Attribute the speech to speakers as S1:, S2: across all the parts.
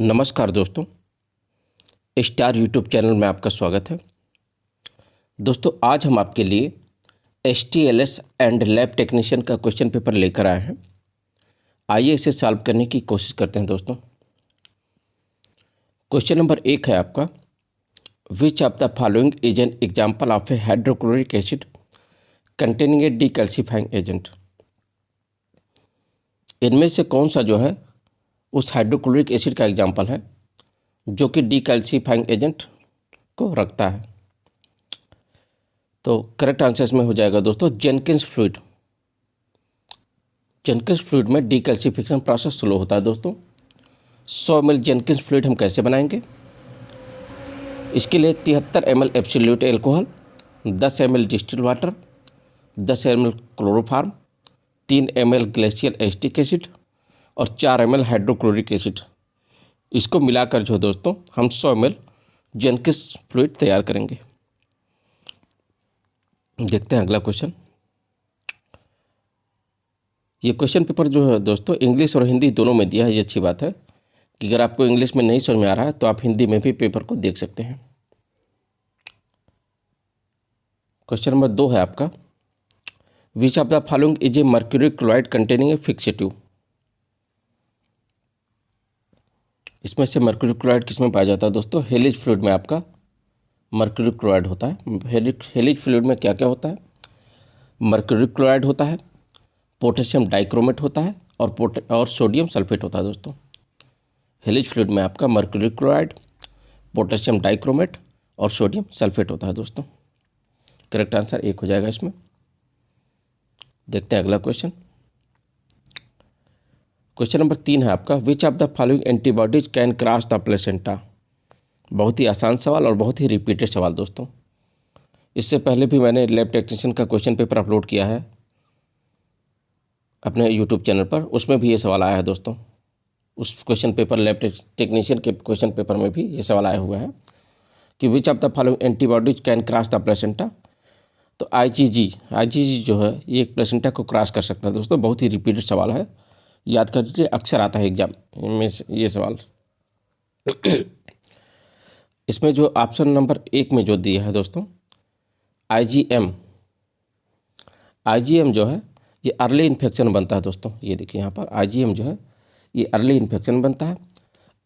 S1: नमस्कार दोस्तों, star YouTube channel में आपका स्वागत है। दोस्तों, आज हम आपके लिए HTLS एंड लैब टेक्नीशियन का क्वेश्चन पेपर लेकर आए हैं। आइए इसे सॉल्व करने की कोशिश करते हैं। दोस्तों, क्वेश्चन नंबर 1 है आपका, which of the following is an example of a hydrochloric acid containing a decalcifying agent. इनमें से कौन सा जो है उस हाइड्रोक्लोरिक एसिड का एग्जाम्पल है जो कि डीकैल्सीफाइंग एजेंट को रखता है। तो करेक्ट आंसर इसमें हो जाएगा दोस्तों जेनकिंस फ्लूइड। जेनकिंस फ्लूइड में डीकैल्सीफिकेशन प्रोसेस स्लो होता है। दोस्तों, 100 ml जेनकिंस फ्लूइड हम कैसे बनाएंगे? इसके लिए 73 ml absolute alcohol, 10 ml distilled water, 10 ml chloroform, 3 ml glacial acetic acid और 4 ml हाइड्रोक्लोरिक एसिड, इसको मिलाकर जो दोस्तों हम 100 ml जेनकिंस फ्लूइड तैयार करेंगे। देखते हैं अगला क्वेश्चन। ये क्वेश्चन पेपर जो है दोस्तों इंग्लिश और हिंदी दोनों में दिया है। ये अच्छी बात है कि अगर आपको इंग्लिश में नहीं समझ में आ रहा है तो आप हिंदी में भी पेपर को देख सकते हैं। क्वेश्चन नंबर 2 है आपका, which of the following is a mercury chloride containing A fixative. इसमें से मर्क्यूरी क्लोराइड किस में पाया जाता है? दोस्तों, हेलिज फ्लूइड में आपका मर्क्यूरी क्लोराइड होता है। हेलिज फ्लूइड में क्या क्या होता है? मर्क्यूरी क्लोराइड होता है, पोटेशियम डाइक्रोमेट होता है और सोडियम सल्फेट होता है। दोस्तों, हेलिज फ्लूइड में आपका मर्क्यूरी क्लोराइड, पोटेशियम डाइक्रोमेट और सोडियम सल्फेट होता है। दोस्तों, करेक्ट आंसर 1 हो जाएगा इसमें। देखते हैं अगला क्वेश्चन। क्वेश्चन नंबर 3 है आपका, which of the following antibodies can cross the placenta. बहुत ही आसान सवाल और बहुत ही रिपीटेड सवाल। दोस्तों, इससे पहले भी मैंने लैब टेक्नीशियन का क्वेश्चन पेपर अपलोड किया है अपने यूट्यूब चैनल पर, उसमें भी ये सवाल आया है। दोस्तों, उस क्वेश्चन पेपर लैब टेक्नीशियन के क्वेश्चन पेपर में भी ये सवाल आया हुआ है कि विच of the following antibodies can cross the placenta. तो IgG जो है ये एक प्लेसेंटा को क्रॉस कर सकता है। दोस्तों, बहुत ही रिपीटेड सवाल है, याद कर लीजिए, अक्सर आता है एग्जाम में ये सवाल। इसमें जो ऑप्शन नंबर 1 में जो दिया है दोस्तों IgM जो है ये अर्ली इन्फेक्शन बनता है। दोस्तों, ये देखिए यहाँ पर IgM जो है ये अर्ली इन्फेक्शन बनता है।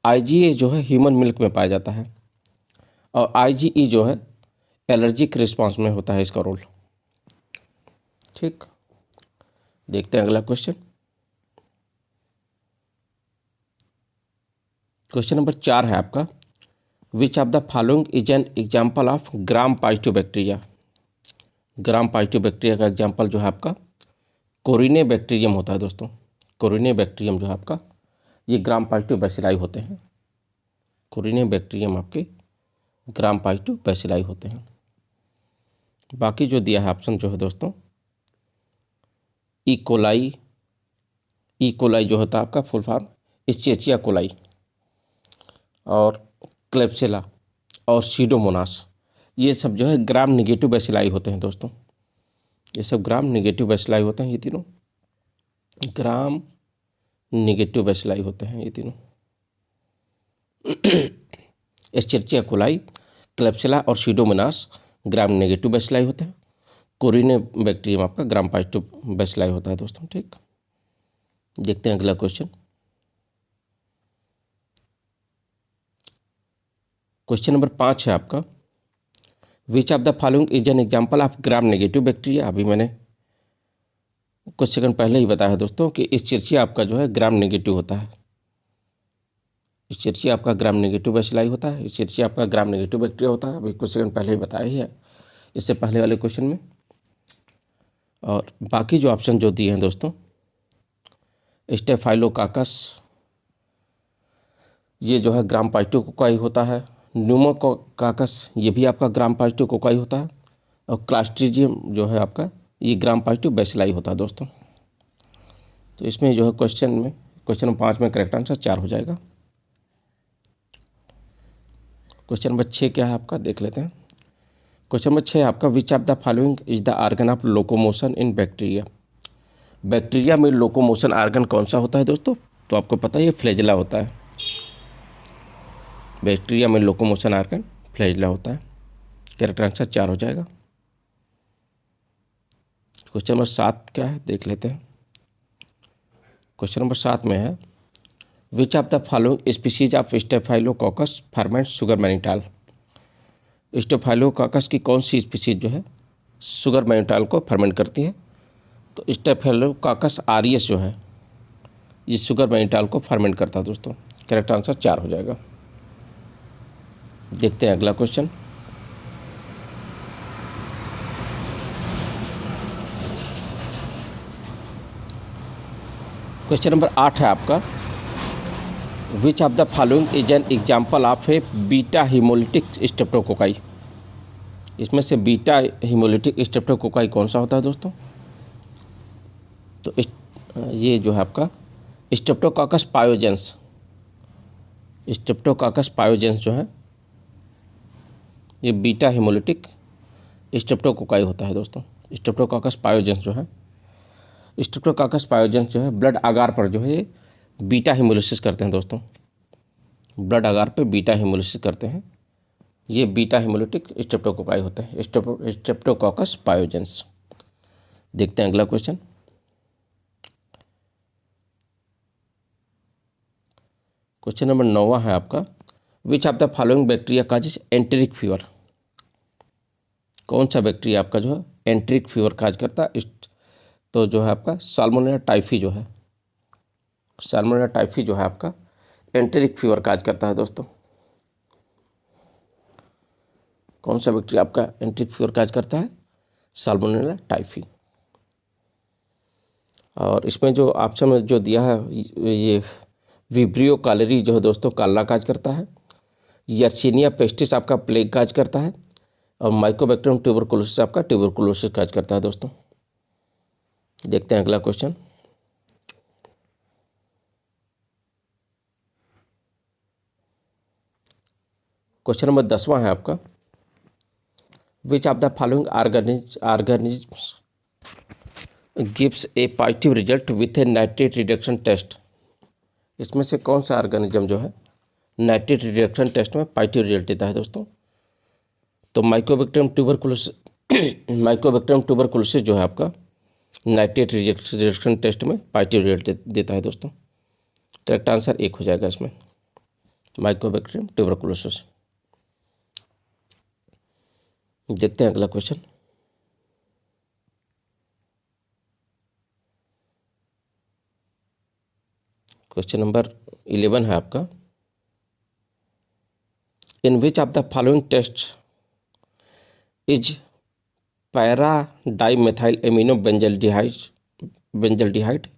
S1: IgA जो है ह्यूमन मिल्क में पाया जाता है और IgE जो है एलर्जिक रिस्पॉन्स में होता है इसका रोल। ठीक, देखते हैं अगला क्वेश्चन। क्वेश्चन नंबर 4 है आपका, which of the following is an example of gram positive bacteria. Gram positive bacteria का एग्जाम्पल जो है आपका कोरिने बैक्टीरियम होता है। दोस्तों, कोरिने बैक्टीरियम जो है आपका ये ग्राम पॉजिटिव बैसिलाई होते हैं। कोरिने बैक्टीरियम आपके ग्राम पॉजिटिव बैसिलाई होते हैं। बाकी जो दिया है ऑप्शन जो है दोस्तों ई कोलाई जो होता है आपका फुल फॉर्म इस्चेचिया कोलाई और क्लेप्सिला और सीडोमोनास, ये सब जो है ग्राम नेगेटिव बैसिलाई होते हैं। दोस्तों, ये सब ग्राम नेगेटिव बैसिलाई होते हैं। ये तीनों ग्राम नेगेटिव बैसिलाई होते हैं। ये तीनों एस्चेरिचिया कोलाई, क्लेप्सिला और सीडोमोनास ग्राम नेगेटिव बैसिलाई होते हैं। कोरिने बैक्टीरियम आपका ग्राम पॉजिटिव बैसिलाई होता है। दोस्तों, ठीक, देखते हैं अगला क्वेश्चन। क्वेश्चन नंबर 5 है आपका, which of the following is an example of gram negative bacteria. अभी मैंने कुछ सेकंड पहले ही बताया दोस्तों कि इस्चेरिचिया आपका जो है ग्राम नेगेटिव होता है। इस्चेरिचिया आपका ग्राम नेगेटिव बैसिलाई होता है। इस्चेरिचिया आपका ग्राम नेगेटिव बैक्टीरिया होता है। अभी कुछ सेकंड पहले ही बताया ही है इससे पहले वाले क्वेश्चन में। और बाकी जो ऑप्शन जो दिए हैं दोस्तों स्टेफाइलोकाकस ये जो है ग्राम पॉजिटिव कोकाई होता है। न्यूमोकोकाकस ये भी आपका ग्राम पॉजिटिव कोकाई होता है और क्लास्ट्रीडियम जो है आपका ये ग्राम पॉजिटिव बैसिलाई होता है। दोस्तों, तो इसमें जो है क्वेश्चन नंबर 5 में करेक्ट आंसर 4 हो जाएगा। क्वेश्चन नंबर 6 क्या है आपका, देख लेते हैं। क्वेश्चन नंबर 6 आपका, which of the following is the organ of locomotion in bacteria. Bacteria में लोकोमोशन आर्गन कौन सा होता है दोस्तों? तो आपको पता है ये फ्लैजेला होता है। बैक्टीरिया में लोकोमोशन आर्गन फ्लैजिला होता है। करेक्ट आंसर 4 हो जाएगा। क्वेश्चन नंबर 7 क्या है देख लेते हैं। क्वेश्चन नंबर 7 में है which of the following species of Staphylococcus ferment sugar mannitol. Staphylococcus की कौन सी स्पीसीज जो है शुगर मैनिटाल को फर्मेंट करती है? तो स्टेफाइलोकोकस आरियस जो है ये शुगर मैनिटाल को फर्मेंट करता है दोस्तों। करेक्ट आंसर 4 हो जाएगा। देखते हैं अगला क्वेश्चन। क्वेश्चन नंबर 8 है आपका which of the following is an example of A beta haemolytic streptococci. इसमें से बीटा हीमोलिटिक स्ट्रेप्टोकोकाई कौन सा होता है दोस्तों? तो ये जो है आपका स्ट्रेप्टोकोकस पायोजेंस। स्ट्रेप्टोकोकस पायोजेंस जो है ये बीटा हीमोलिटिक स्ट्रेप्टोकोकाई होता है दोस्तों। स्ट्रेप्टोकोकस पायोजेंस जो है स्ट्रेप्टोकोकस पायोजेंस जो है ब्लड आगार पर जो है ये बीटा हीमोलिसिस करते हैं दोस्तों। ब्लड आगार पे बीटा हीमोलिसिस करते हैं। ये बीटा हीमोलिटिक स्ट्रेप्टोकोकाई होते हैं स्ट्रेप्टोकोकस पायोजेंस। देखते हैं अगला क्वेश्चन। क्वेश्चन नंबर 9 है आपका which of the following bacteria causes enteric fever. कौन सा बैक्टीरिया आपका जो है एंटेरिक फीवर काज करता है? तो जो है आपका साल्मोनेला टाइफी जो है साल्मोनेला टाइफी जो है आपका एंटेरिक फीवर काज करता है दोस्तों। कौन सा बैक्टीरिया आपका एंटेरिक फीवर काज करता है? Salmonella typhi. और इसमें जो ऑप्शन में जो दिया है ये विब्रियो कालेरी जो है दोस्तों काला काज करता है। यर्सीनिया पेस्टिस आपका प्लेग काज करता है। और माइकोबैक्टीरियम ट्यूबरकुलोसिस आपका ट्यूबरकुलोसिस काज करता है दोस्तों। देखते हैं अगला क्वेश्चन। क्वेश्चन नंबर 10 है आपका which of the following organisms gives a positive result with a nitrate reduction test. इसमें से कौन सा ऑर्गेनिज्म जो है नाइट्रेट रिडक्शन टेस्ट में पॉजिटिव रिजल्ट देता है दोस्तों? तो माइकोबैक्टीरियम ट्यूबरकुलोसिस जो है आपका नाइट्रेट रिडक्शन टेस्ट में पॉजिटिव रिजल्ट देता है दोस्तों। करेक्ट आंसर 1 हो जाएगा इसमें माइकोबैक्टीरियम ट्यूबरकुलोसिस। देखते हैं अगला क्वेश्चन। क्वेश्चन नंबर 11 है आपका in which of the following test is para dimethyl amino benzaldehyde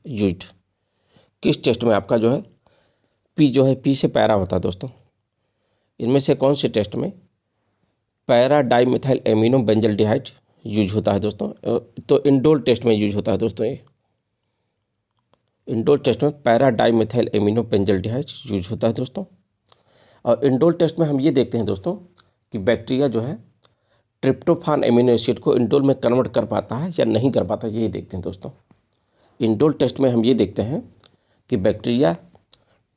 S1: used. किस टेस्ट में आपका जो है पी से पैरा होता है दोस्तों। इनमें से कौन से टेस्ट में para dimethyl amino benzaldehyde use होता है दोस्तों? तो इंडोल टेस्ट में यूज होता है दोस्तों। ये इंडोल टेस्ट में para dimethyl amino benzaldehyde use होता है दोस्तों। और इंडोल टेस्ट में हम ये देखते हैं दोस्तों कि बैक्टीरिया जो है ट्रिप्टोफान एमिनो एसिड को इंडोल में कन्वर्ट कर पाता है या नहीं कर पाता, ये देखते हैं दोस्तों। इंडोल टेस्ट में हम ये देखते हैं कि बैक्टीरिया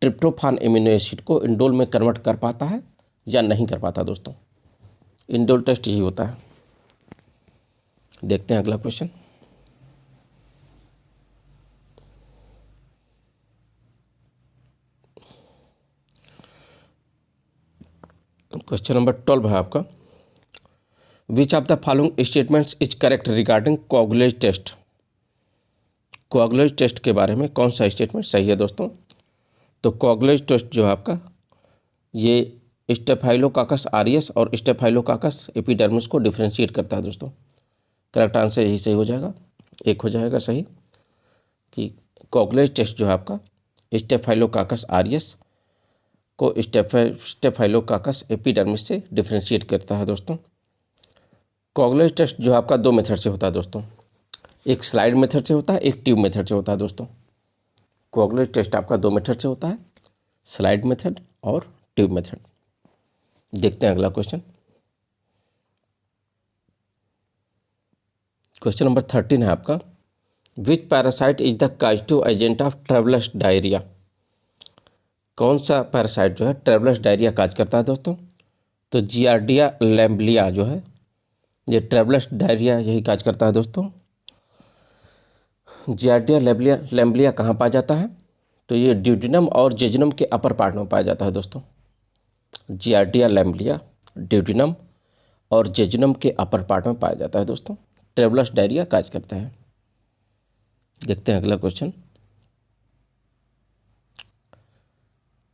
S1: ट्रिप्टोफान एमिनो एसिड को इंडोल में कन्वर्ट कर पाता है या नहीं कर पाता दोस्तों। इंडोल टेस्ट यही होता है। देखते हैं अगला क्वेश्चन। क्वेश्चन नंबर 12 है आपका which of the following statements is correct regarding coagulase test. Coagulase test के बारे में कौन सा स्टेटमेंट सही है दोस्तों? तो कोगुलेज टेस्ट जो है आपका ये स्टेफाइलोकाकस आरियस और स्टेफाइलोकाकस एपिडर्मिस को डिफ्रेंशिएट करता है दोस्तों। करेक्ट आंसर यही सही हो जाएगा, 1 हो जाएगा सही कि कोगुलेज टेस्ट जो है आपका स्टेफाइलोकाकस आरियस को स्टेफाइलोकाकस एपिडर्मिस से डिफ्रेंशिएट करता है दोस्तों। कोगुलेज टेस्ट जो है आपका 2 मेथड से होता है दोस्तों। एक स्लाइड मेथड से होता है, एक ट्यूब मेथड से होता है दोस्तों। कोगुलेज टेस्ट आपका 2 मेथड से होता है, स्लाइड मेथड और ट्यूब मेथड। देखते हैं अगला क्वेश्चन। क्वेश्चन नंबर 13 है आपका which parasite is the causative agent of travellers diarrhoea. कौन सा पैरासाइट जो है ट्रैवलस डायरिया काज करता है दोस्तों? तो जियार्डिया लैम्बलिया जो है, ये ट्रैवलस डायरिया यही काज करता है दोस्तों। जियार्डिया लैम्बलिया कहाँ पाया जाता है? तो ये ड्यूडेनम और जेजुनम के अपर पार्ट में पाया जाता है दोस्तों। जियार्डिया लैम्बलिया ड्यूडेनम और जेजुनम के अपर पार्ट में पाया जाता है दोस्तों। ट्रैवलस डायरिया काज करता है। देखते हैं अगला क्वेश्चन।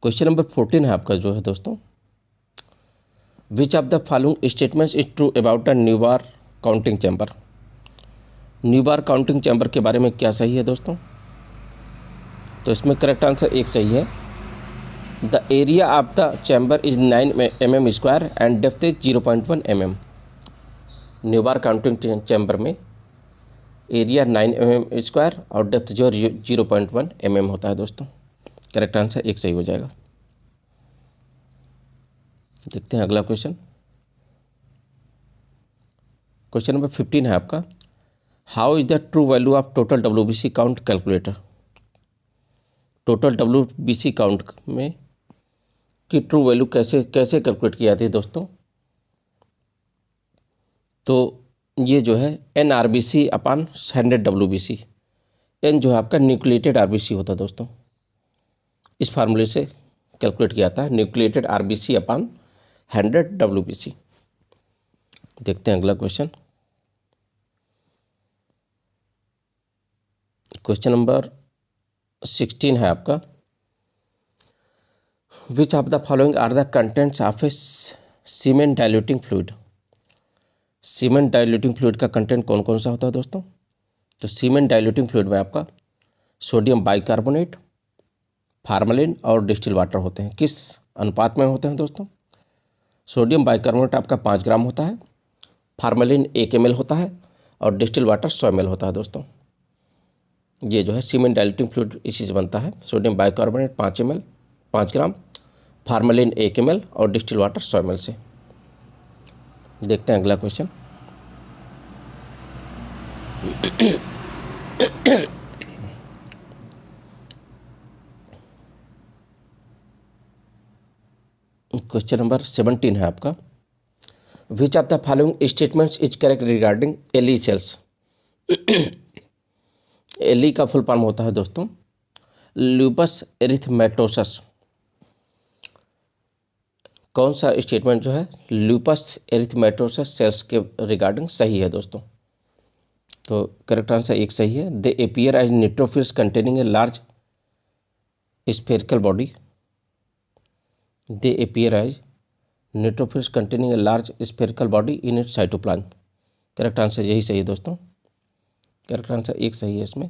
S1: क्वेश्चन नंबर 14 है आपका जो है दोस्तों, विच of the following statements is true about a Neubauer counting chamber? Neubauer counting chamber के बारे में क्या सही है दोस्तों? तो इसमें करेक्ट आंसर एक सही है। The area of the chamber is 9 mm square and depth is 0.1 mm। Neubauer counting chamber में एरिया 9 mm स्क्वायर और डेप्थ जो 0.1 mm होता है दोस्तों। करेक्ट आंसर एक सही हो जाएगा। देखते हैं अगला क्वेश्चन। क्वेश्चन नंबर 15 है आपका, how is the true value of total WBC count calculator? Total WBC count में की ट्रू वैल्यू कैसे कैलकुलेट की जाती है दोस्तों? तो ये जो है NRBC अपान 100 WBC। एन जो है आपका न्यूक्लिएटेड RBC होता है दोस्तों। इस फार्मूले से कैलकुलेट किया जाता है, न्यूक्लिएटेड RBC अपान 100 WBC। देखते हैं अगला क्वेश्चन। क्वेश्चन नंबर 16 है आपका, which of the following are the contents of a cement diluting fluid? Cement diluting fluid का कंटेंट कौन कौन सा होता है दोस्तों? तो सीमेंट डाइल्यूटिंग फ्लूइड में आपका सोडियम बाइकार्बोनेट, फार्मलिन और डिस्टिल वाटर होते हैं। किस अनुपात में होते हैं दोस्तों? सोडियम बाइकार्बोनेट आपका 5 ग्राम होता है, फार्मलिन 1 ml होता है और डिस्टिल वाटर 100 ml होता है दोस्तों। ये जो है सीमेंट डाइल्यूटिंग फ्लूइड इसी से बनता है। सोडियम बाइकार्बोनेट 5 ग्राम, फार्मलिन 1 ml और डिस्टिल वाटर 100 ml से। देखते हैं अगला क्वेश्चन। क्वेश्चन नंबर 17 है आपका, which of the following statements is correct regarding LE cells? LE का फुल फॉर्म होता है दोस्तों ल्यूपस एरिथमेटोसस। कौन सा स्टेटमेंट जो है ल्यूपस एरिथमेटोसस सेल्स के रिगार्डिंग सही है दोस्तों? तो करेक्ट आंसर एक सही है। They appear as neutrophils containing a large spherical body. They appear as neutrophils containing a large spherical body in its cytoplasm. Correct answer यही सही है दोस्तों। करेक्ट आंसर एक सही है इसमें।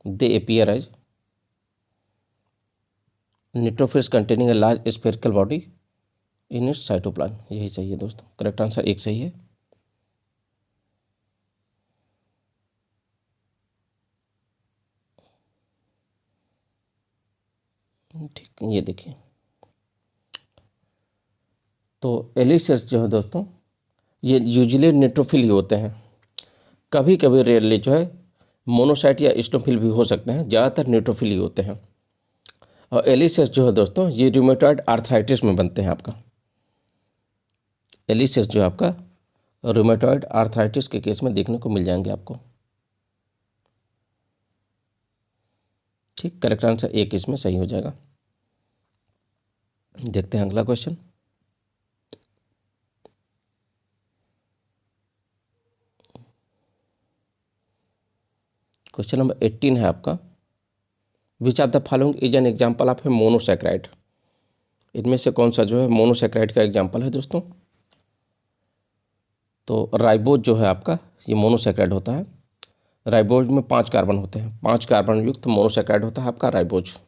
S1: They appear as neutrophils containing a large spherical body in its cytoplasm, यही सही है दोस्तों। करेक्ट आंसर एक सही है। ठीक, ये देखिए, तो एलिसेस जो है दोस्तों ये यूजुअली न्यूट्रोफिल ही होते हैं। कभी कभी रेयरली जो है मोनोसाइट या स्टोफिल भी हो सकते हैं, ज़्यादातर न्यूट्रोफिल ही होते हैं। और एलिसेस जो है दोस्तों ये रूमेटॉइड आर्थराइटिस में बनते हैं आपका। एलिसेस जो है आपका रूमेटॉइड आर्थराइटिस के केस में देखने को मिल जाएंगे आपको। ठीक, करेक्ट आंसर एक इसमें सही हो जाएगा। देखते हैं अगला क्वेश्चन। क्वेश्चन नंबर 18 है आपका, which of the following is an example of A monosaccharide? इनमें से कौन सा जो है मोनोसैक्राइड का एग्जाम्पल है दोस्तों? तो राइबोज जो है आपका ये मोनोसैक्राइड होता है। राइबोज में 5 कार्बन होते हैं, 5 कार्बन युक्त मोनोसैक्राइड होता है आपका राइबोज।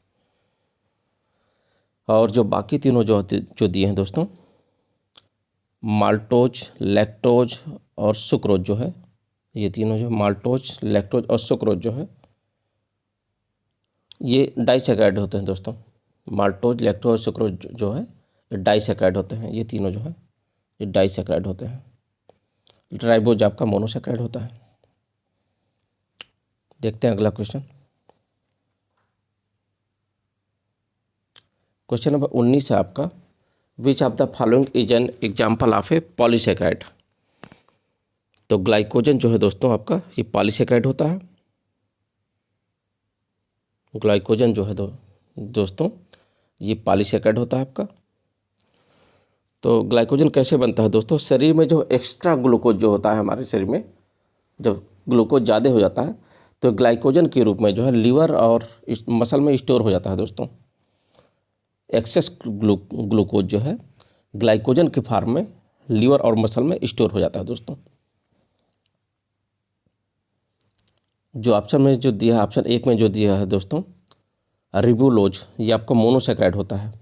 S1: और जो बाकी तीनों जो दिए हैं दोस्तों माल्टोज, लैक्टोज और सुक्रोज जो है, ये तीनों जो माल्टोज, लैक्टोज और सुक्रोज जो है ये डाइसैक्राइड होते हैं दोस्तों। माल्टोज, लैक्टोज, सुक्रोज जो है ये डाइसैक्राइड होते हैं। ये तीनों जो है ये डाइसैक्राइड होते हैं। राइबोज आपका मोनोसैक्राइड होता है। देखते हैं अगला क्वेश्चन। क्वेश्चन नंबर 19 है आपका, which of the following is an example of A polysaccharide. तो ग्लाइकोजन जो है दोस्तों आपका ये पॉलीसेकेराइड होता है। ग्लाइकोजन जो है दोस्तों ये पॉलीसेकेराइड होता है आपका। तो ग्लाइकोजन कैसे बनता है दोस्तों, शरीर में जो एक्स्ट्रा ग्लूकोज जो होता है हमारे शरीर में, जब ग्लूकोज ज़्यादा हो जाता है तो ग्लाइकोजन के रूप में जो है लीवर और मसल में स्टोर हो जाता है दोस्तों। एक्सेस ग्लूकोज जो है ग्लाइकोजन के फॉर्म में लीवर और मसल में स्टोर हो जाता है दोस्तों। जो ऑप्शन में जो दिया है, ऑप्शन 1 में जो दिया है दोस्तों रिबुलोज, ये आपका मोनोसेक्राइड होता है,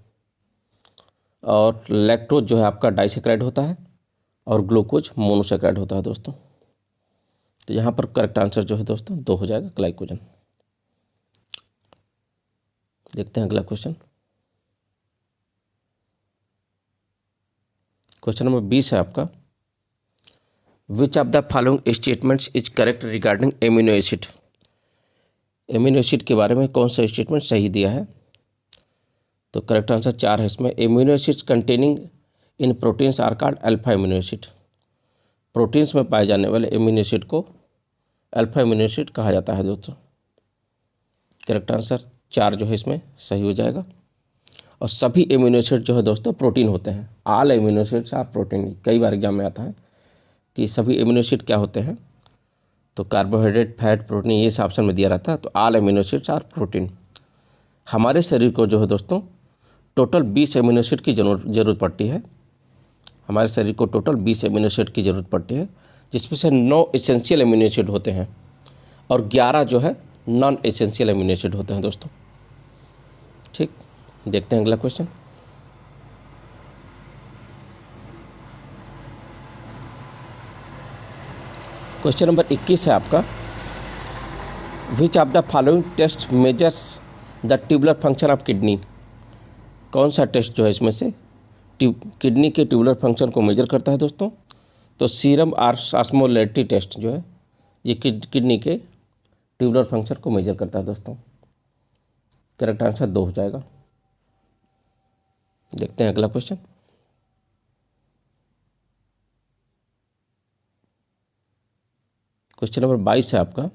S1: और लैक्टोज जो है आपका डाइसेक्राइड होता है, और ग्लूकोज मोनोसेक्राइड होता है दोस्तों। तो यहाँ पर करेक्ट आंसर जो है दोस्तों 2 हो जाएगा, ग्लाइकोजन। देखते हैं अगला क्वेश्चन। क्वेश्चन नंबर 20 है आपका, which of the following statements is correct regarding amino acid. Amino acid के बारे में कौन सा स्टेटमेंट सही दिया है। तो करेक्ट आंसर 4 है इसमें। Amino acids containing in proteins are called alpha amino acid. Proteins में पाए जाने वाले एमिनो एसिड को अल्फा एमिनो एसिड कहा जाता है दोस्तों। करेक्ट आंसर 4 जो है इसमें सही हो जाएगा। और सभी एमिनो एसिड जो है दोस्तों प्रोटीन होते हैं। All amino acids are protein. कई बार एग्जाम में आता है कि सभी एमिनो एसिड क्या होते हैं, तो कार्बोहाइड्रेट, फैट, प्रोटीन, ये सब ऑप्शन में दिया रहता है। तो all amino acids are protein. हमारे शरीर को जो है दोस्तों टोटल 20 एमिनो एसिड की ज़रूरत पड़ती है। हमारे शरीर को टोटल 20 एमिनो एसिड की ज़रूरत पड़ती है, जिसमें से 9 एसेंशियल एमिनो एसिड होते हैं और 11 जो है नॉन एसेंशियल एमिनो एसिड होते हैं दोस्तों। ठीक, देखते हैं अगला क्वेश्चन। क्वेश्चन नंबर 21 है आपका, which of the following test measures the tubular function of kidney. कौन सा टेस्ट जो है इसमें से किडनी के ट्यूबुलर फंक्शन को मेजर करता है दोस्तों। तो सीरम ऑस्मोलैरिटी टेस्ट जो है ये किडनी के ट्यूबुलर फंक्शन को मेजर करता है दोस्तों। करेक्ट आंसर 2 हो जाएगा। देखते हैं अगला क्वेश्चन। क्वेश्चन नंबर 22 है आपका,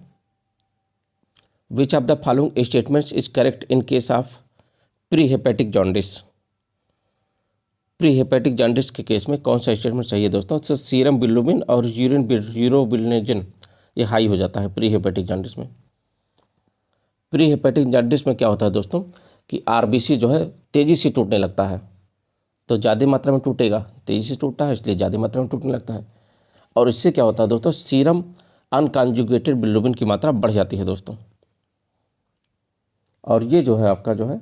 S1: which of the following statements is correct in case of pre hepatic jaundice. Pre hepatic jaundice के केस में कौन सा स्टेटमेंट चाहिए दोस्तों। तो सीरम बिलिरुबिन और यूरोबिलिनेजन ये हाई हो जाता है प्री हेपेटिक जॉन्डिस में। प्री हेपेटिक जॉन्डिस में क्या होता है दोस्तों कि आरबीसी जो है तेज़ी से टूटने लगता है। तो ज़्यादा मात्रा में टूटेगा, तेज़ी से टूटता है इसलिए ज़्यादा मात्रा में टूटने लगता है। और इससे क्या होता है दोस्तों, सीरम अनकॉन्जुगेटेड बिलिरुबिन की मात्रा बढ़ जाती है दोस्तों। और ये जो है आपका जो है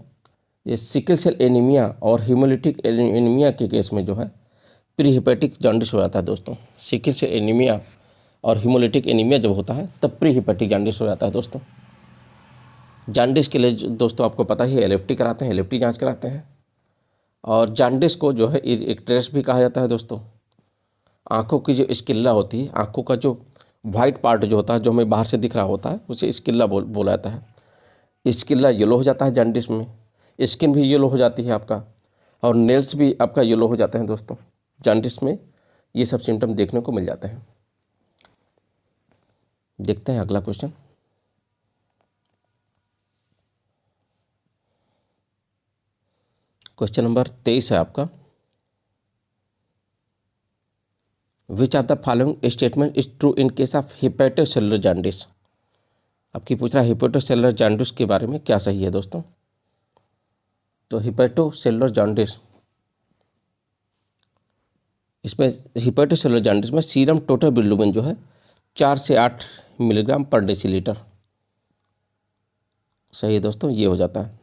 S1: ये सिकल सेल एनीमिया और हीमोलिटिक एनीमिया के केस में जो है प्री हेपेटिक जॉन्डिस हो जाता है दोस्तों। सिकल सेल एनीमिया और हीमोलिटिक एनीमिया जब होता है तब प्री हेपेटिक जॉन्डिस हो जाता है दोस्तों। जॉन्डिस के लिए दोस्तों आपको पता ही एलएफटी कराते हैं, एलएफटी जांच कराते हैं। और जॉन्डिस को जो है एक टेस्ट भी कहा जाता है दोस्तों। आँखों की जो स्किल्ला होती है, आँखों का जो वाइट पार्ट जो होता है जो हमें बाहर से दिख रहा होता है उसे स्किल्ला बोला जाता है। स्किल्ला येलो हो जाता है जॉन्डिस में, स्किन भी येलो हो जाती है आपका, और नेल्स भी आपका येलो हो जाते हैं दोस्तों। जॉन्डिस में ये सब सिम्टम देखने को मिल जाते हैं। देखते हैं अगला क्वेश्चन। क्वेश्चन नंबर 23 है आपका, which of the following statement is true in case of hepatocellular jaundice. आपकी पूछ रहा है हेपेटोसेलुलर जॉन्डिस के बारे में क्या सही है दोस्तों। तो हेपेटोसेलुलर जॉन्डिस, इसमें हेपेटोसेलुलर जॉन्डिस में सीरम टोटल बिलिरुबिन जो है 4 से 8 मिलीग्राम पर डेसीलीटर सही है दोस्तों, ये हो जाता है।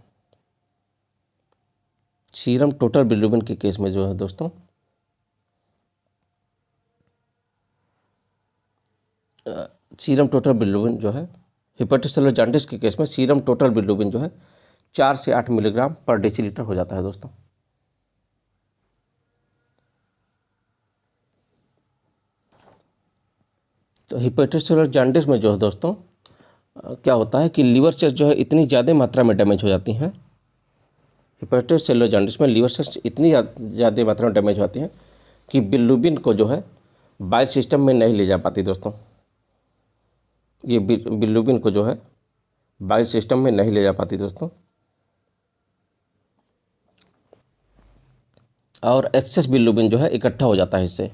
S1: सीरम टोटल बिलिरुबिन के केस में जो है दोस्तों सीरम टोटल बिलिरुबिन जो है हेपेटोसेलुलर जॉन्डिस के केस में सीरम टोटल बिलिरुबिन जो है 4 से 8 मिलीग्राम पर डेसीलीटर हो जाता है दोस्तों। तो हेपेटोसेलुलर जॉन्डिस में जो है दोस्तों क्या होता है कि लीवर सेल्स जो है इतनी ज़्यादा मात्रा में डैमेज हो जाती हैं हेपेटाइटिस सेलुलर जॉन्डिस में लीवर सेल्स इतनी ज़्यादा मात्रा में डैमेज होती हैं कि बिलिरुबिन को जो है बाइल सिस्टम में नहीं ले जा पाती दोस्तों। ये बिलिरुबिन को जो है बाइल सिस्टम में नहीं ले जा पाती दोस्तों, और एक्सेस बिलिरुबिन जो है इकट्ठा हो जाता है इससे,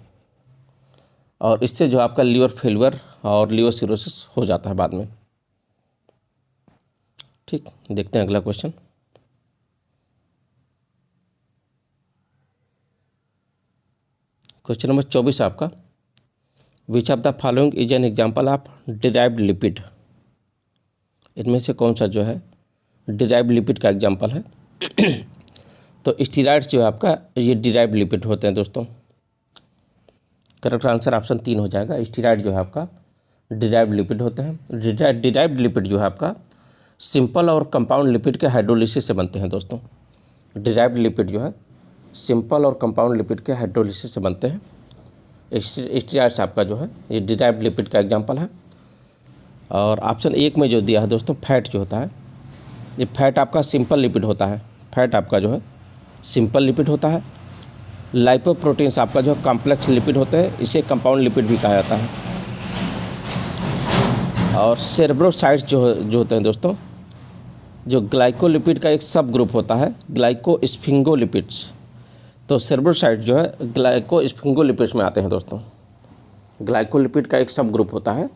S1: और इससे जो आपका लीवर फेलियर और लीवर सिरोसिस हो जाता है बाद में। ठीक, देखते हैं अगला क्वेश्चन। क्वेश्चन नंबर 24 आपका, which of the following is an example of derived lipid. इनमें से कौन सा जो है डिराइव्ड लिपिड का एग्जाम्पल है? तो स्टीरॉयड्स जो है आपका ये डिराइव्ड लिपिड होते हैं दोस्तों। करेक्ट आंसर ऑप्शन 3 हो जाएगा। स्टीरॉयड जो है आपका डिराइव्ड लिपिड होते हैं। डिराइव्ड लिपिड जो है आपका सिंपल और कंपाउंड लिपिड के हाइड्रोलिसिस से बनते हैं दोस्तों। डिराइव्ड लिपिड जो है सिंपल और कंपाउंड लिपिड के हाइड्रोलिसिस से बनते हैं। स्टीरॉयड्स आपका जो है ये डिराइव्ड लिपिड का एग्जाम्पल है। और ऑप्शन 1 में जो दिया है दोस्तों, फैट जो होता है, ये फैट आपका सिंपल लिपिड होता है। फैट आपका जो है सिंपल लिपिड होता है। लाइपोप्रोटीन्स आपका जो है कॉम्प्लेक्स लिपिड होते हैं, इसे कंपाउंड लिपिड भी कहा जाता है। और सेरेब्रोसाइट्स जो होते हैं दोस्तों, जो ग्लाइकोलिपिड का एक सब ग्रुप होता है, ग्लाइकोस्फिंगोलिपिड्स। तो सेरेब्रोसाइट जो है ग्लाइकोस्फिंगोलिपिड्स में आते हैं दोस्तों। ग्लाइकोलिपिड का एक सब ग्रुप होता है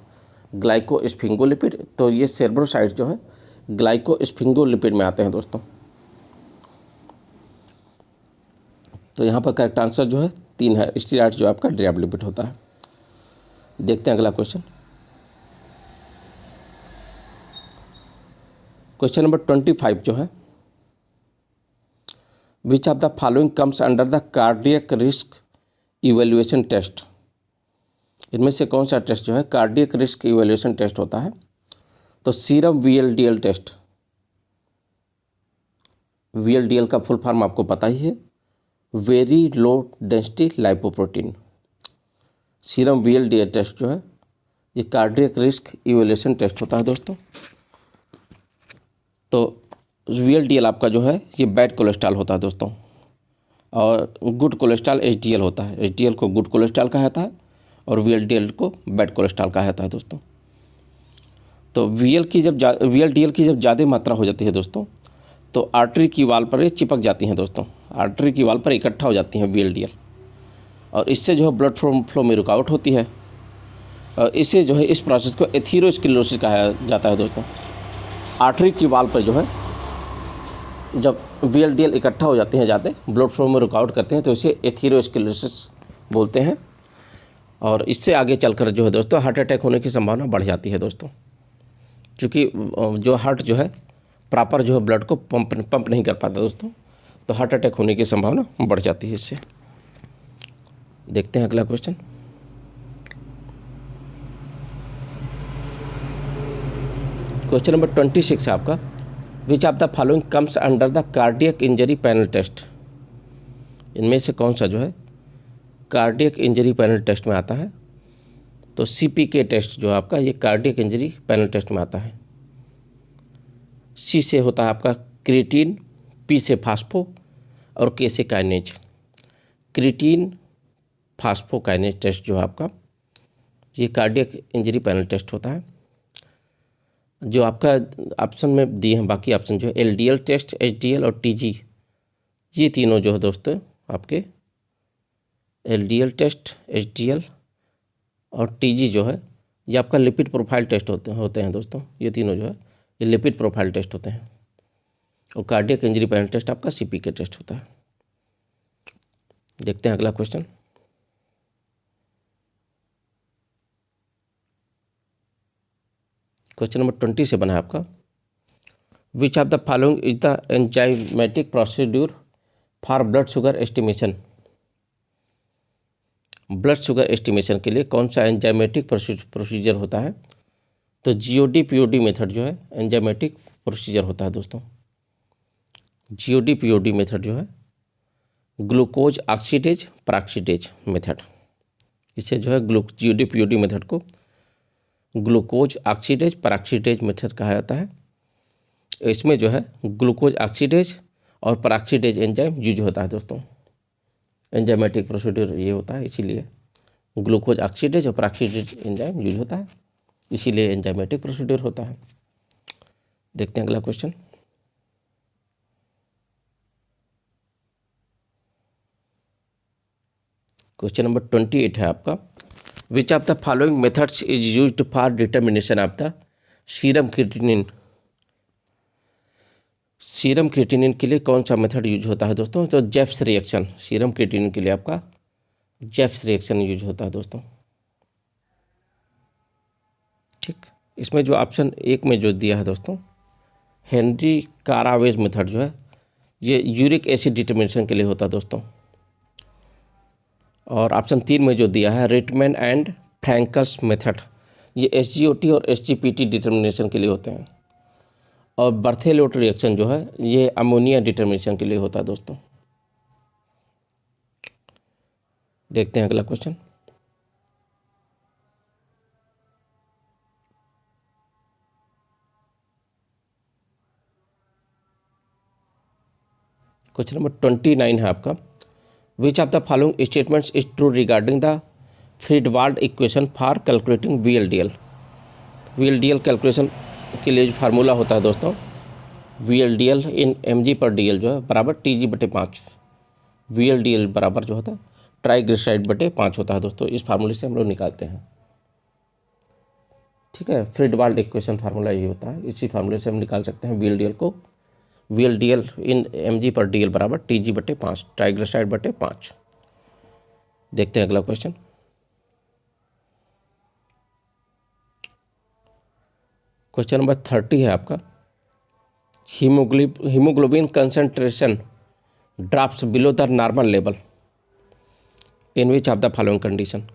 S1: ग्लाइकोस्फिंगोलिपिड, तो ये सेरेब्रोसाइट जो है ग्लाइकोस्फिंगोलिपिड में आते हैं दोस्तों। तो यहाँ पर करेक्ट आंसर जो है 3 है। स्टीरॉयड जो आपका डिराइव्ड लिपिड होता है। देखते हैं अगला क्वेश्चन। क्वेश्चन नंबर 25 जो है, which of the following comes under the cardiac risk evaluation test. इनमें से कौन सा टेस्ट जो है कार्डियक रिस्क इवेल्युएशन टेस्ट होता है? तो सीरम VLDL टेस्ट। VLDL का फुल फॉर्म आपको पता ही है, very low density lipoprotein. Serum VLDL test जो है ये कार्डियक रिस्क इवेल्युएशन टेस्ट होता है दोस्तों। तो VLDL आपका जो है ये बैड कोलेस्ट्रॉल होता है दोस्तों, और गुड कोलेस्ट्रॉल HDL होता है। HDL को गुड कोलेस्ट्रॉल कहा जाता है और VLDL को बैड कोलेस्ट्रॉल कहा जाता है दोस्तों। तो VLDL की जब ज़्यादा मात्रा हो जाती है दोस्तों, तो आर्टरी की वाल पर ये चिपक जाती हैं दोस्तों। आर्टरी की वाल पर इकट्ठा हो जाती हैं VLDL, और इससे जो है ब्लड फ्लो में रुकावट होती है, और इससे जो है इस प्रोसेस को एथीरोस्क्लेरोसिस कहा जाता है दोस्तों। आर्टरी की वाल पर जो है जब VLDL इकट्ठा हो जाते हैं ज़्यादा, ब्लड फ्लो में रुकावट करते हैं, तो इसे एथीरोस्क्लेरोसिस बोलते हैं। और इससे आगे चलकर जो है दोस्तों हार्ट अटैक होने की संभावना बढ़ जाती है दोस्तों, क्योंकि जो हार्ट जो है प्रॉपर जो है ब्लड को पंप नहीं कर पाता दोस्तों, तो हार्ट अटैक होने की संभावना बढ़ जाती है इससे। देखते हैं अगला क्वेश्चन। क्वेश्चन नंबर 26 है आपका, which of the following comes under the cardiac injury panel test. इनमें से कौन सा जो है कार्डियक इंजरी पैनल टेस्ट में आता है? तो CPK टेस्ट जो है आपका ये कार्डियक इंजरी पैनल टेस्ट में आता है। C से होता है आपका क्रिएटिन, P से फास्फो और K से काइनेज। क्रिएटिन फास्फोकाइनेज टेस्ट जो है आपका ये कार्डियक इंजरी पैनल टेस्ट होता है। जो आपका ऑप्शन में दिए हैं बाकी ऑप्शन जो है LDL टेस्ट, HDL और TG, ये तीनों जो है दोस्तों आपके LDL टेस्ट, HDL और TG जो है ये आपका लिपिड प्रोफाइल टेस्ट होते हैं दोस्तों। ये तीनों जो है ये लिपिड प्रोफाइल टेस्ट होते हैं, और कार्डियक इंजरी पैनल टेस्ट आपका CPK टेस्ट होता है। देखते हैं अगला क्वेश्चन। क्वेश्चन नंबर 20 से बना है आपका, which of the following is the enzymatic procedure for blood sugar estimation. Blood sugar estimation के लिए कौन सा एंजाइमेटिक प्रोसीजर होता है? तो GOD-POD मेथड जो है एंजाइमेटिक प्रोसीजर होता है दोस्तों। GOD-POD मेथड जो है ग्लूकोज ऑक्सीडेज पराक्सीडेज मेथड, इसे जो है GOD-POD मेथड को ग्लूकोज ऑक्सीडेज पराक्सीडेज मेथड कहा जाता है। इसमें जो है ग्लूकोज ऑक्सीडेज और पेरोक्सीडेज एंजाइम यूज होता है दोस्तों। एंजाइमेटिक प्रोसीड्यूर ये होता है, इसीलिए ग्लूकोज ऑक्सीडेज और पेरोक्सीडेज एंजाइम यूज होता है, इसीलिए एंजाइमेटिक प्रोसीड्यूर होता है। देखते हैं अगला क्वेश्चन। क्वेश्चन नंबर 28 है आपका, which of the following methods is used for determination of the serum creatinine. Serum creatinine के लिए कौन सा मेथड यूज होता है दोस्तों? तो जेफ्स रिएक्शन। सीरम क्रिएटिनिन के लिए आपका जेफ्स रिएक्शन यूज होता है दोस्तों। ठीक, इसमें जो ऑप्शन 1 में जो दिया है दोस्तों, हेनरी कारावेज मेथड जो है ये यूरिक एसिड डिटर्मिनेशन के लिए होता है दोस्तों। और ऑप्शन 3 में जो दिया है रेटमैन एंड फ्रैंकल्स मेथड, ये SGOT और SGPT डिटर्मिनेशन के लिए होते हैं। और बर्थेलोट रिएक्शन जो है ये अमोनिया डिटर्मिनेशन के लिए होता है दोस्तों। देखते हैं अगला क्वेश्चन। क्वेश्चन नंबर 29 है आपका, which of the following statements is true regarding the Friedewald equation for calculating VLDL। VLDL calculation के लिए जो फार्मूला होता है दोस्तों, VLDL इन mg/dl जो है बराबर Tg/5। VLDL बराबर जो होता है ट्राइग्लिसराइड/5 होता है दोस्तों। इस फार्मूले से हम लोग निकालते हैं। ठीक है, फ्रीडवाल्ड इक्वेशन फार्मूला ये होता है, इसी फार्मूले से हम निकाल सकते हैं VLDL को। VLDL इन mg/dl बराबर Tg/5 ट्राइग्लिसराइड/5। देखते हैं अगला क्वेश्चन। क्वेश्चन नंबर 30 है आपका, haemoglobin concentration drops below the normal level in which of the following condition.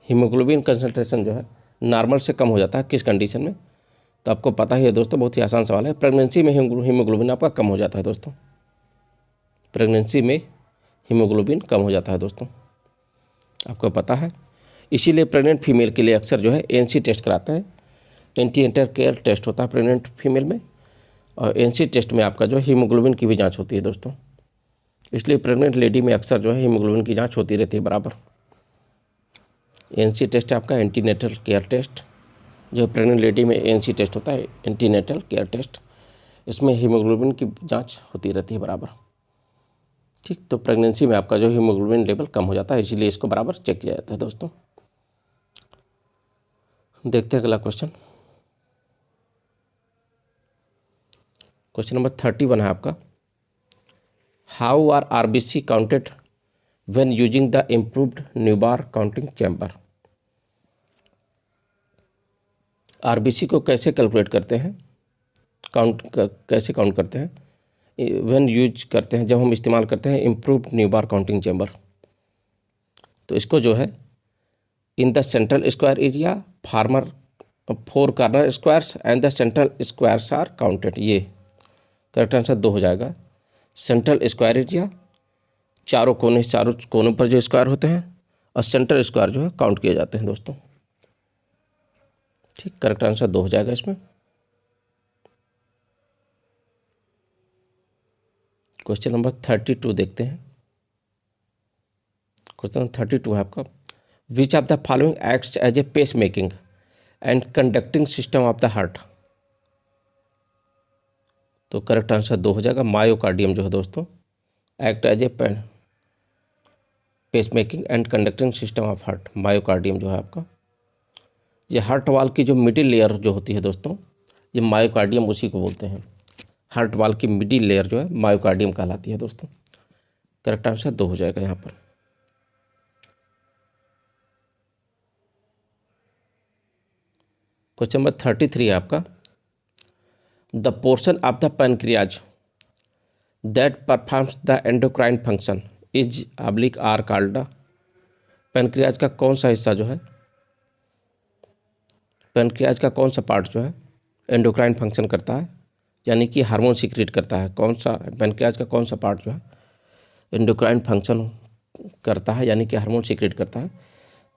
S1: Haemoglobin concentration जो है नॉर्मल से कम हो जाता है किस कंडीशन में? तो आपको पता ही है दोस्तों, बहुत ही आसान सवाल है। प्रेगनेंसी में हीमोग्लोबिन आपका कम हो जाता है दोस्तों। प्रेगनेंसी में हीमोग्लोबिन कम हो जाता है दोस्तों, आपको पता है। इसीलिए प्रेग्नेंट फीमेल के लिए अक्सर जो है NC टेस्ट कराते हैं। एंटीनेटल केयर टेस्ट होता है प्रेग्नेंट फीमेल में, और NC टेस्ट में आपका जो हीमोग्लोबिन की भी जांच होती है दोस्तों। इसलिए प्रेग्नेंट लेडी में अक्सर जो है हीमोग्लोबिन की जांच होती रहती है बराबर। NC टेस्ट आपका एंटीनेटल केयर टेस्ट, जो प्रेग्नेंट लेडी में NC टेस्ट होता है, एंटीनेटल केयर टेस्ट, इसमें हीमोग्लोबिन की जांच होती रहती है बराबर। ठीक, तो प्रेगनेंसी में आपका जो हीमोग्लोबिन लेवल कम हो जाता है, इसीलिए इसको बराबर चेक किया जाता है दोस्तों। देखते हैं अगला क्वेश्चन। क्वेश्चन नंबर 31 है आपका, how are RBC counted when using the improved Neubauer counting chamber. RBC को कैसे कैलकुलेट करते हैं, कैसे काउंट करते हैं व्हेन यूज करते हैं, जब हम इस्तेमाल करते हैं इम्प्रूव्ड न्यूबार काउंटिंग चैम्बर। तो इसको जो है in the central square area former 4 corner squares and the central squares are counted, ये करेक्ट आंसर 2 हो जाएगा। सेंट्रल स्क्वायर एरिया, चारों कोनों पर जो स्क्वायर होते हैं, और सेंट्रल स्क्वायर जो है काउंट किए जाते हैं दोस्तों। ठीक, करेक्ट आंसर 2 हो जाएगा इसमें। क्वेश्चन नंबर 32 देखते हैं। क्वेश्चन नंबर 32 है आपका, which of the following acts as a pace making and conducting system of the heart. तो करेक्ट आंसर 2 हो जाएगा। मायोकार्डियम जो है दोस्तों act as a pace making and conducting system of heart. Myocardium जो है आपका, ये हार्ट वाल की जो मिडिल लेयर जो होती है दोस्तों, ये मायोकार्डियम उसी को बोलते हैं। हार्ट वाल की मिडिल लेयर जो है मायोकार्डियम कहलाती है दोस्तों। करेक्ट आंसर 2 हो जाएगा यहाँ पर। क्वेश्चन नंबर 33 है आपका, the portion of the pancreas that performs the endocrine function is are called. Pancreas का कौन सा हिस्सा जो है, पैनक्रियाज का कौन सा पार्ट जो है एंडोक्राइन फंक्शन करता है, यानी कि हार्मोन सीक्रेट करता है। कौन सा पैनक्रियाज का कौन सा पार्ट जो है एंडोक्राइन फंक्शन करता है, यानी कि हार्मोन सीक्रेट करता है?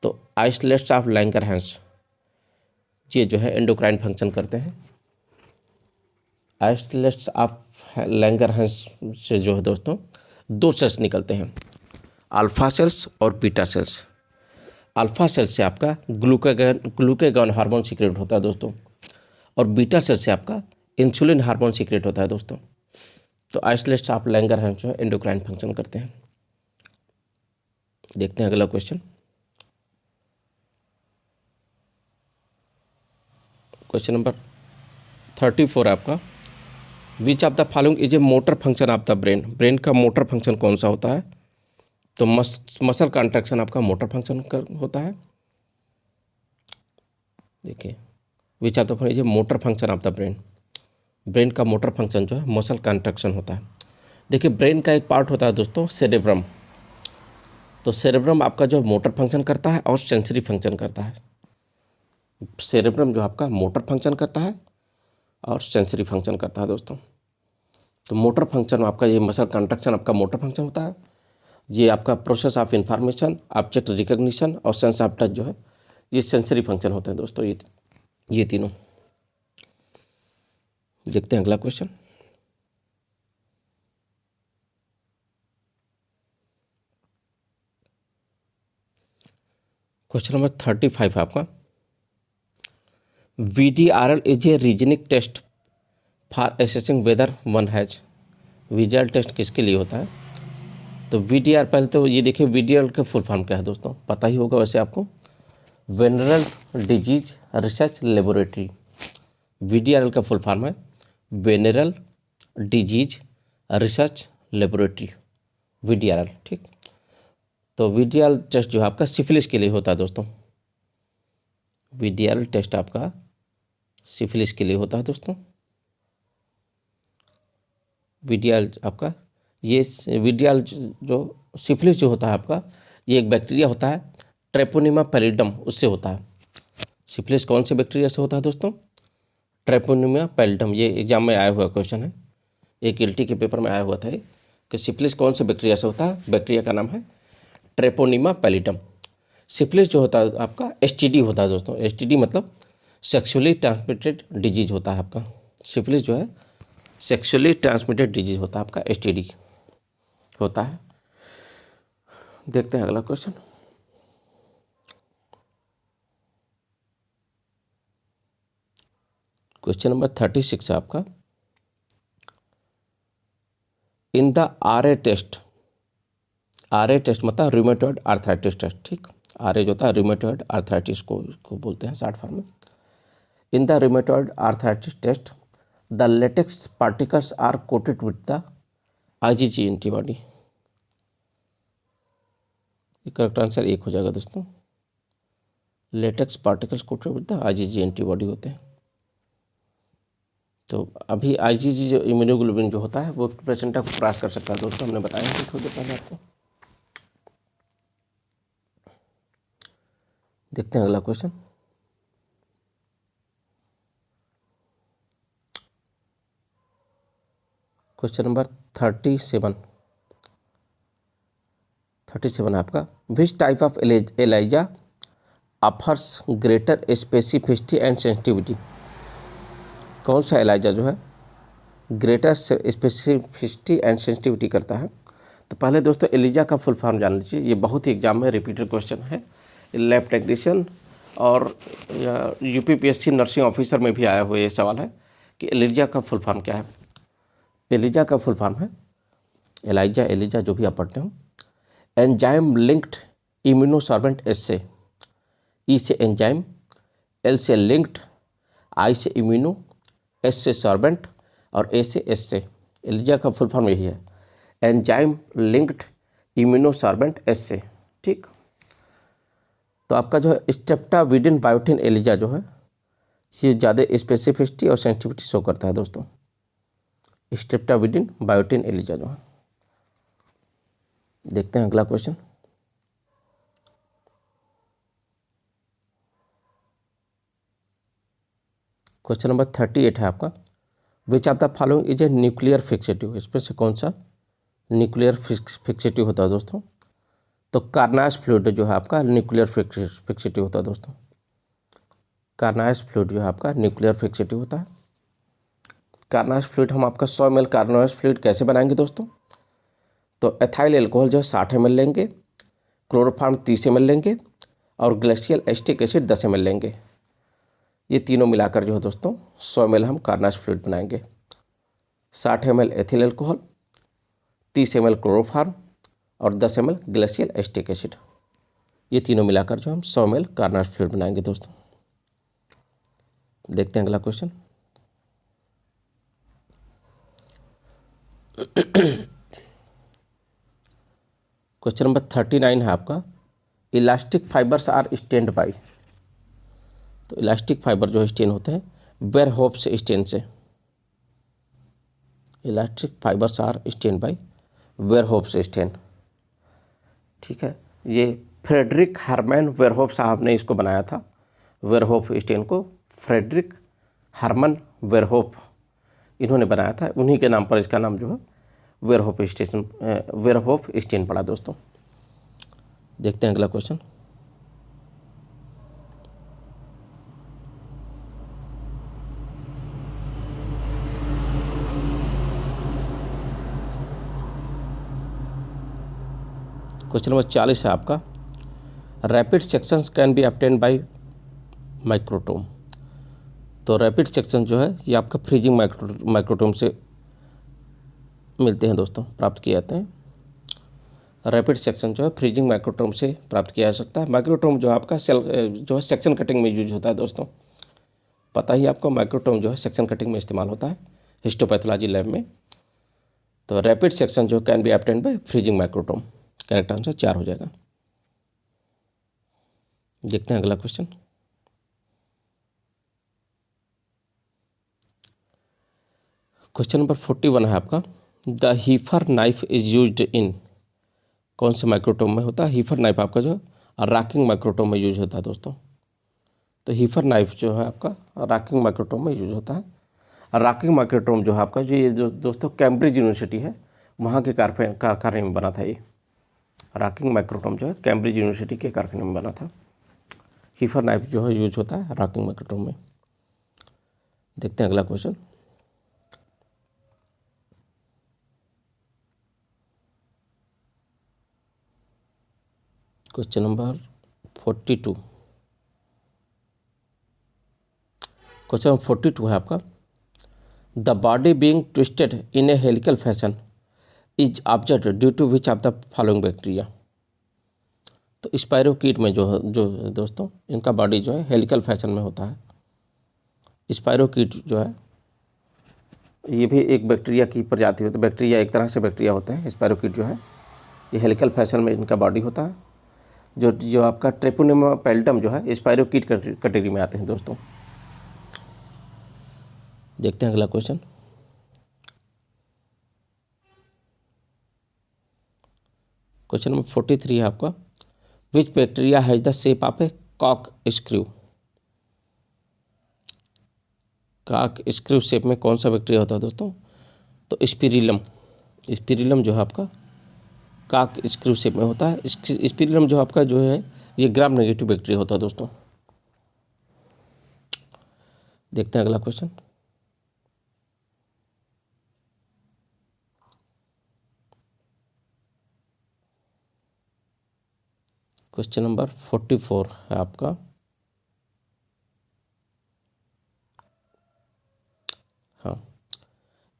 S1: तो आइसलेट्स ऑफ लैंगरहैंस ये जो है एंडोक्राइन फंक्शन करते हैं। आइसलेट्स ऑफ लैंगरहैंस से जो है दोस्तों दो सेल्स निकलते हैं, अल्फा सेल्स और बीटा सेल्स। अल्फा सेल से आपका ग्लूकेगॉन हार्मोन सीक्रेट होता है दोस्तों, और बीटा सेल से आपका इंसुलिन हार्मोन सीक्रेट होता है दोस्तों। तो आइसोलेट्स ऑफ लैंगरहैंस जो है एंडोक्राइन फंक्शन करते हैं। देखते हैं अगला क्वेश्चन। क्वेश्चन नंबर 34 आपका, which of the following is a motor function of the brain. Brain का मोटर फंक्शन कौन सा होता है? तो मसल कॉन्ट्रैक्शन आपका मोटर फंक्शन होता है। देखिए, विच of the following is a motor function of the brain. Brain का मोटर फंक्शन जो है मसल कॉन्ट्रैक्शन होता है। देखिए, ब्रेन का एक पार्ट होता है दोस्तों सेरेब्रम। तो सेरेब्रम आपका जो मोटर फंक्शन करता है और सेंसरी फंक्शन करता है। सेरेब्रम जो आपका मोटर फंक्शन करता है और सेंसरी फंक्शन करता है दोस्तों। तो मोटर फंक्शन आपका ये मसल कंट्रैक्शन आपका मोटर फंक्शन होता है। ये आपका process of information, object recognition और सेंस ऑफ टच जो है ये सेंसरी फंक्शन होते हैं दोस्तों, ये तीनों। देखते हैं अगला क्वेश्चन। क्वेश्चन नंबर 35 आपका, VDRL is a reasoning test for assessing whether one has. VDRL test किसके लिए होता है? तो VDR, पहले तो ये देखिए VDRL का फुल फॉर्म क्या है दोस्तों, पता ही होगा वैसे आपको, venereal disease research laboratory. VDRL का फुल फॉर्म है venereal disease research laboratory, VDRL। ठीक, तो VDRL टेस्ट जो है आपका सिफिलिस के लिए होता है दोस्तों। VDRL टेस्ट आपका सिफिलिस के लिए होता है दोस्तों। VDRL आपका ये VDRL जो सिफिलिस जो होता है आपका, ये एक बैक्टीरिया होता है ट्रेपोनिमा पैलिडम, उससे होता है। सिफिलिस कौन से बैक्टीरिया से होता है दोस्तों? Treponema pallidum. ये एग्जाम में आया हुआ क्वेश्चन है, एक LT के पेपर में आया हुआ था कि सिफिलिस कौन से बैक्टीरिया से होता है। बैक्टीरिया का नाम है ट्रेपोनिमा पैलिडम। सिफिलिस जो होता है आपका STD होता है दोस्तों। STD मतलब सेक्सुअली ट्रांसमिटेड डिजीज होता है आपका। सिफिलिस जो है सेक्सुअली ट्रांसमिटेड डिजीज होता है आपका, STD होता है। देखते हैं अगला क्वेश्चन। क्वेश्चन नंबर 36 है आपका, in the RA test. RA test मतलब रूमेटॉइड आर्थराइटिस टेस्ट। ठीक, RA जो होता है रूमेटॉइड आर्थराइटिस को बोलते हैं शॉर्ट फॉर्म में। In the rheumatoid arthritis test the latex particles are coated with the IgG antibody. Correct answer 1 हो जाएगा दोस्तों। Latex particles coated with the IgG antibody होते हैं। तो अभी IgG जो इम्यूनोग्लोबिन जो होता है वो प्लेसेंटा को क्रॉस कर सकता है दोस्तों, हमने बताया है थोड़ी देर पहले आपको। देखते हैं अगला क्वेश्चन। क्वेश्चन नंबर 37 आपका, which type of ELISA offers greater specificity and sensitivity. कौन सा एलाइजा जो है ग्रेटर स्पेसिफिसिटी एंड सेंसिटिविटी करता है? तो पहले दोस्तों एलिजा का फुल फॉर्म जान लीजिए, ये बहुत ही एग्जाम में रिपीटेड क्वेश्चन है। लैब टेक्नीशियन और UPPSC नर्सिंग ऑफिसर में भी आया हुआ ये सवाल है कि एलिजा का फुल फॉर्म क्या है। एलिजा का फुल फॉर्म है, एलिजा जो भी आप पढ़ते हो, एंजाइम लिंक्ड इम्यूनोसॉर्बेंट। एस से E से एंजाइम, L से लिंक्ड, I से इम्यूनो, S से सॉर्बेंट और A से S से। एलिजा का फुल फॉर्म यही है, एंजाइम लिंक्ड इम्यूनोसॉर्बेंट S से। ठीक, तो आपका जो है स्ट्रेप्टाविडिन बायोटिन एलिजा जो है ये ज़्यादा स्पेसिफिसिटी और सेंसिटिविटी शो करता है दोस्तों। स्ट्रेप्टाविडिन बायोटिन एलिजा जो है। देखते हैं अगला क्वेश्चन। क्वेश्चन नंबर 38 है आपका, which of the following is a nuclear fixative. इसमें से कौन सा न्यूक्लियर फिक्सेटिव होता है दोस्तों? तो कार्नास फ्लूइड जो है आपका न्यूक्लियर फिक्सेटिव होता है दोस्तों। कार्नास फ्लूइड जो है आपका न्यूक्लियर फिक्सेटिव होता है। कार्नाश फ्लूइड हम आपका 100 ml कार्नाश फ्लूइड कैसे बनाएंगे दोस्तों? तो एथाइल एल्कोहल जो है 60 ml लेंगे, क्लोरोफॉर्म 30 ml लेंगे और ग्लेशियल एसिटिक एसिड 10 ml लेंगे। ये तीनों मिलाकर जो है दोस्तों 100 ml हम कार्नाश फ्लूइड बनाएंगे। 60 ml ethyl alcohol, 30 ml chloroform और 10 ml ग्लेशियल एसिटिक एसिड, ये तीनों मिलाकर जो हम 100 ml कार्नाश फ्लूइड बनाएंगे दोस्तों। देखते हैं अगला क्वेश्चन। क्वेश्चन नंबर 39 है आपका, elastic fibres are stained by. तो इलास्टिक फाइबर जो स्टेन होते हैं वेयरहोफ्स स्टेन से। Elastic fibres are stain by Verhoeff's stain, ठीक है। ये फ्रेडरिक हरमैन वेयरहोफ साहब ने इसको बनाया था, वेयरहोफ स्टेन को फ्रेडरिक हरमन वेयरहोफ इन्होंने बनाया था। उन्हीं के नाम पर इसका नाम जो है वेयरहोफ स्टेन पड़ा दोस्तों। देखते हैं अगला क्वेश्चन। क्वेश्चन नंबर 40 है आपका, rapid sections can be obtained by microtome. तो रैपिड सेक्शन जो है ये आपका फ्रीजिंग माइक्रोटोम से मिलते हैं दोस्तों, प्राप्त किए जाते हैं। रैपिड सेक्शन जो है फ्रीजिंग माइक्रोटोम से प्राप्त किया जा सकता है। माइक्रोटोम जो आपका सेल जो है सेक्शन कटिंग में यूज होता है दोस्तों, पता ही आपको माइक्रोटोम जो है सेक्शन कटिंग में इस्तेमाल होता है हिस्टोपैथोलॉजी लैब में। तो रैपिड सेक्शन जो can be obtained by freezing microtome, correct answer 4 हो जाएगा। देखते हैं अगला क्वेश्चन। क्वेश्चन नंबर 41 है आपका, द हीफर नाइफ इज यूज्ड इन। कौन से माइक्रोटोम में होता है? हीफर नाइफ आपका जो रॉकिंग माइक्रोटोम में यूज होता है दोस्तों। तो हीफर नाइफ जो है आपका रॉकिंग माइक्रोटोम में यूज होता है। रॉकिंग माइक्रोटोम जो है आपका जो ये जो दोस्तों कैम्ब्रिज यूनिवर्सिटी है वहाँ के कारखाने में बना था। ये रॉकिंग माइक्रोटोम जो है कैम्ब्रिज यूनिवर्सिटी के कारखाने में बना था। हीफर नाइफ जो है यूज होता है रॉकिंग माइक्रोटोम में। देखते हैं अगला question. Question number 42। Question number 42 है आपका, the body being twisted in a helical fashion is observed due to which of the following bacteria. तो स्पायरोकीट में जो दोस्तों इनका बॉडी जो है हेलिकल फैशन में होता है। स्पायरोकीट जो है ये भी एक बैक्टीरिया की प्रजाति होती है, बैक्टीरिया एक तरह से बैक्टीरिया होते हैं। स्पायरोकीट जो है ये हेलिकल फैशन में इनका बॉडी होता है। जो आपका ट्रेपोनेमा पेल्टम जो है स्पायरोकीट कैटेगरी में आते हैं दोस्तों। देखते हैं अगला क्वेश्चन। क्वेश्चन नंबर 43 है आपका, which bacteria has the shape of a corkscrew. Corkscrew shape में कौन सा बैक्टीरिया होता है दोस्तों? तो स्पिरिलम जो है आपका कॉक स्क्रू शेप में होता है। स्पिरिलम जो आपका जो है ये ग्राम नेगेटिव बैक्टीरिया होता है दोस्तों। देखते हैं अगला क्वेश्चन। क्वेश्चन नंबर 44 है आपका, हाँ,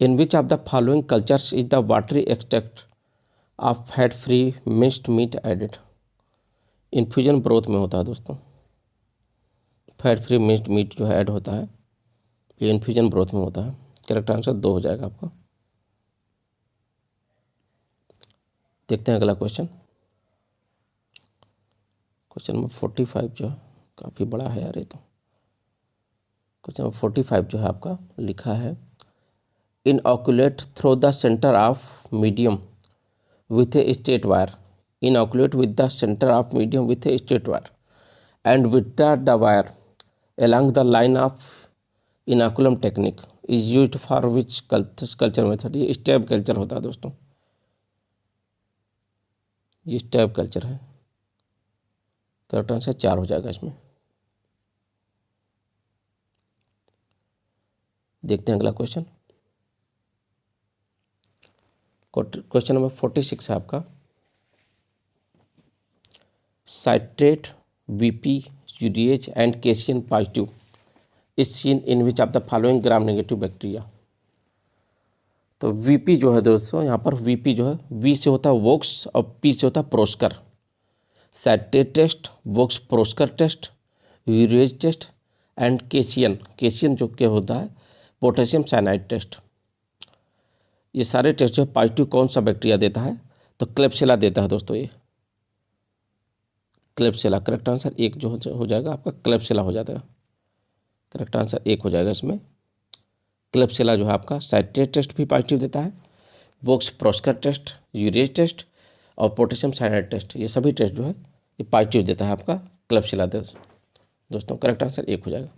S1: in which of the following cultures is the watery extract of fat free mixed meat added. Infusion broth में होता है दोस्तों, फैट फ्री मिक्स्ड मीट जो है ऐड होता है, ये इन्फ्यूजन ब्रोथ में होता है। करेक्ट आंसर 2 हो जाएगा आपका। देखते हैं अगला क्वेश्चन। क्वेश्चन नंबर 45 जो है काफ़ी बड़ा है यार ये तो। क्वेश्चन नंबर 45 जो है आपका लिखा है, inoculate through the centre of medium with a straight wire. Inoculate with the centre of medium with a straight wire and with the wire along the line of inoculum technique is used for which culture method। ये stab culture होता है दोस्तों, ये stab culture है। Correct answer 4 हो जाएगा इसमें। देखते हैं अगला क्वेश्चन। क्वेश्चन नंबर 46 है आपका, citrate, VP, urease and cation positive is seen in which of the following gram negative bacteria. तो वीपी जो है दोस्तों, यहाँ पर वीपी जो है, वी से होता है वोक्स और पी से होता है Proskauer. Citrate test, Voges Proskauer test, urease test and casein, casein जो क्या होता है पोटेशियम साइनाइड टेस्ट। ये सारे टेस्ट जो है पॉजिटिव कौन सा बैक्टीरिया देता है, तो क्लेब्सिला देता है दोस्तों। ये क्लेब्सिला, करेक्ट आंसर एक जो हो जाएगा आपका क्लेब्सिला हो जाता है। करेक्ट आंसर एक हो जाएगा इसमें। क्लेब्सिला जो है आपका साइट्रेट टेस्ट भी पॉजिटिव देता है, Woakes Proskauer test, urease test और पोटेशियम साइनाइड टेस्ट, ये सभी टेस्ट जो है ये पॉजिटिव देता है आपका क्लेब्सिला दोस्तों। करेक्ट आंसर एक हो जाएगा।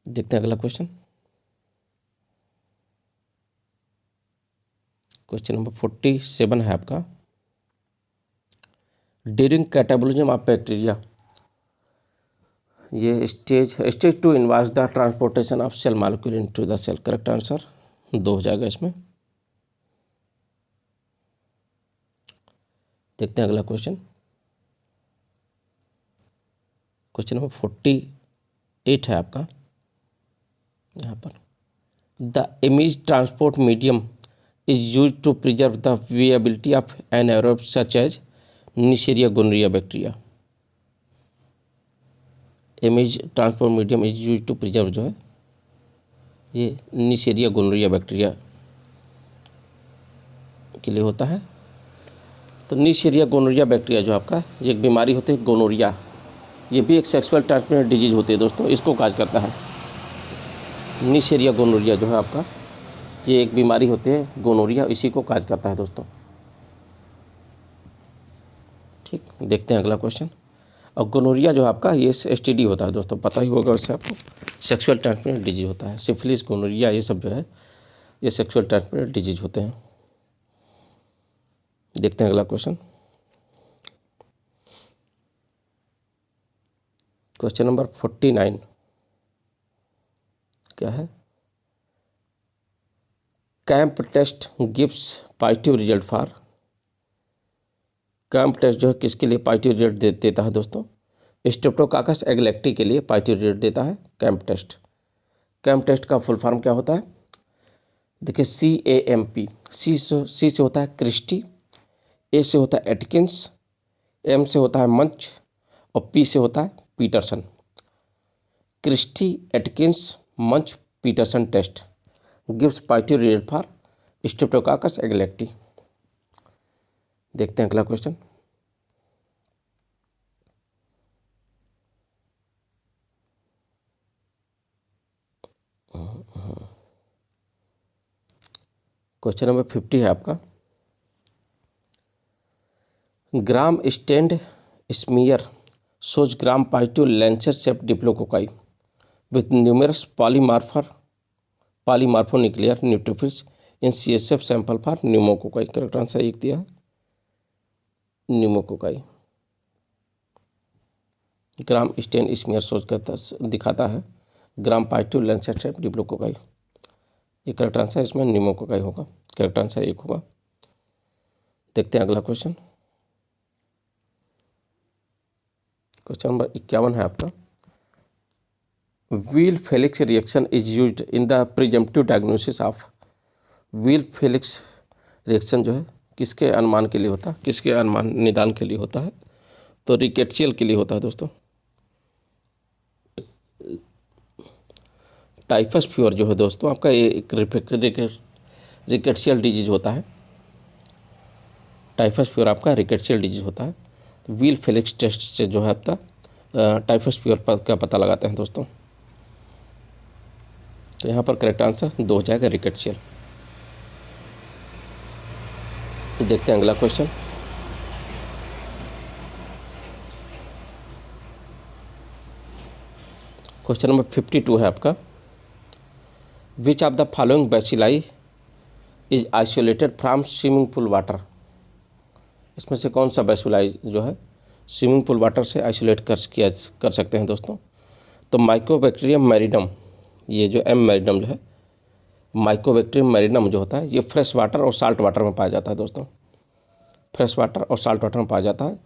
S1: देखते हैं अगला क्वेश्चन, क्वेश्चन नंबर 47 है आपका, ड्यूरिंग कैटाबोलिज्म ऑफ बैक्टीरिया, ये stage 2 involves the transportation of cell molecule into the cell. Correct answer 2 हो जाएगा इसमें। देखते हैं अगला क्वेश्चन, क्वेश्चन नंबर 48 है आपका, यहाँ पर the Amies transport medium is use to preserve the viability of anaerobe such as Neisseria gonorrhoeae bacteria. Amies transport medium is use to preserve जो है ये निशेरिया गोनोरिया बैक्टीरिया के लिए होता है। तो निशेरिया गोनोरिया बैक्टीरिया जो आपका ये एक बीमारी होती है गोनोरिया, ये भी एक सेक्सुअल ट्रांसमिटेड डिजीज होती है दोस्तों, इसको काज करता है। निशेरिया गोनोरिया जो है आपका ये एक बीमारी होती है गोनोरिया, इसी को काज करता है दोस्तों। ठीक, देखते हैं अगला क्वेश्चन। और गोनोरिया जो आपका ये एसटीडी होता है दोस्तों, पता ही होगा वैसे आपको, सेक्सुअल ट्रांसमिटेड डिजीज होता है। सिफिलिस, गोनोरिया ये सब जो है ये सेक्सुअल ट्रांसमिटेड डिजीज होते हैं। देखते हैं अगला क्वेश्चन, क्वेश्चन नंबर 49 क्या है, CAMP test gives positive result for. CAMP test जो है किसके लिए पॉजिटिव रिजल्ट देता है दोस्तों, स्ट्रेप्टोकाकस एगलेक्टी के लिए पॉजिटिव रिजल्ट देता है कैंप टेस्ट। कैंप टेस्ट का फुल फॉर्म क्या होता है, देखिए CAMP, सी से होता है क्रिस्टी, ए से होता है एटकिंस, एम से होता है मंच और पी से होता है Petersen. Christie, Atkins, Munch, Petersen test gives positive result for Streptococcus agalactiae. देखते हैं अगला क्वेश्चन, क्वेश्चन नंबर 50 है आपका, gram stained smear shows gram positive lancet shaped diplococci with numerous polymorphonuclear neutrophils in CSF sample for pneumococci। Correct answer एक दिया है pneumococci. ग्राम stand smear सोच करता दिखाता है gram positive Lancet shape diplococci, ये करेक्ट आंसर इसमें न्यूमोकोकाई होगा। करेक्ट आंसर एक होगा। देखते हैं अगला क्वेश्चन, क्वेश्चन नंबर 51 है आपका, wheel Felix reaction is used in the presumptive diagnosis of. Wheel Felix reaction जो है किसके अनुमान के लिए होता है, किसके अनुमान निदान के लिए होता है, तो रिकेट्शियल के लिए होता है दोस्तों। टाइफस फीवर जो है दोस्तों आपका ये एक रिकेट्शियल डिजीज होता है। टाइफस फीवर आपका रिकेट्शियल डिजीज होता है। तो व्हील फेलिक्स टेस्ट से जो है आपका टाइफस फीवर का पता लगाते हैं दोस्तों। तो यहाँ पर करेक्ट आंसर 2 हो जाएगा रिकेट्शियल। देखते हैं अगला क्वेश्चन, क्वेश्चन नंबर 52 है आपका, which of the following bacilli is isolated from swimming pool water. इसमें से कौन सा बैसिलाई जो है स्विमिंग पूल वाटर से आइसोलेट कर सकते हैं दोस्तों। तो माइकोबैक्टीरियम मैरिडम, ये जो एम मैरिडम जो है माइकोबैक्टीरियम मैरिनम जो होता है ये फ्रेश वाटर और साल्ट वाटर में पाया जाता है दोस्तों। फ्रेश वाटर और साल्ट वाटर में पाया जाता है।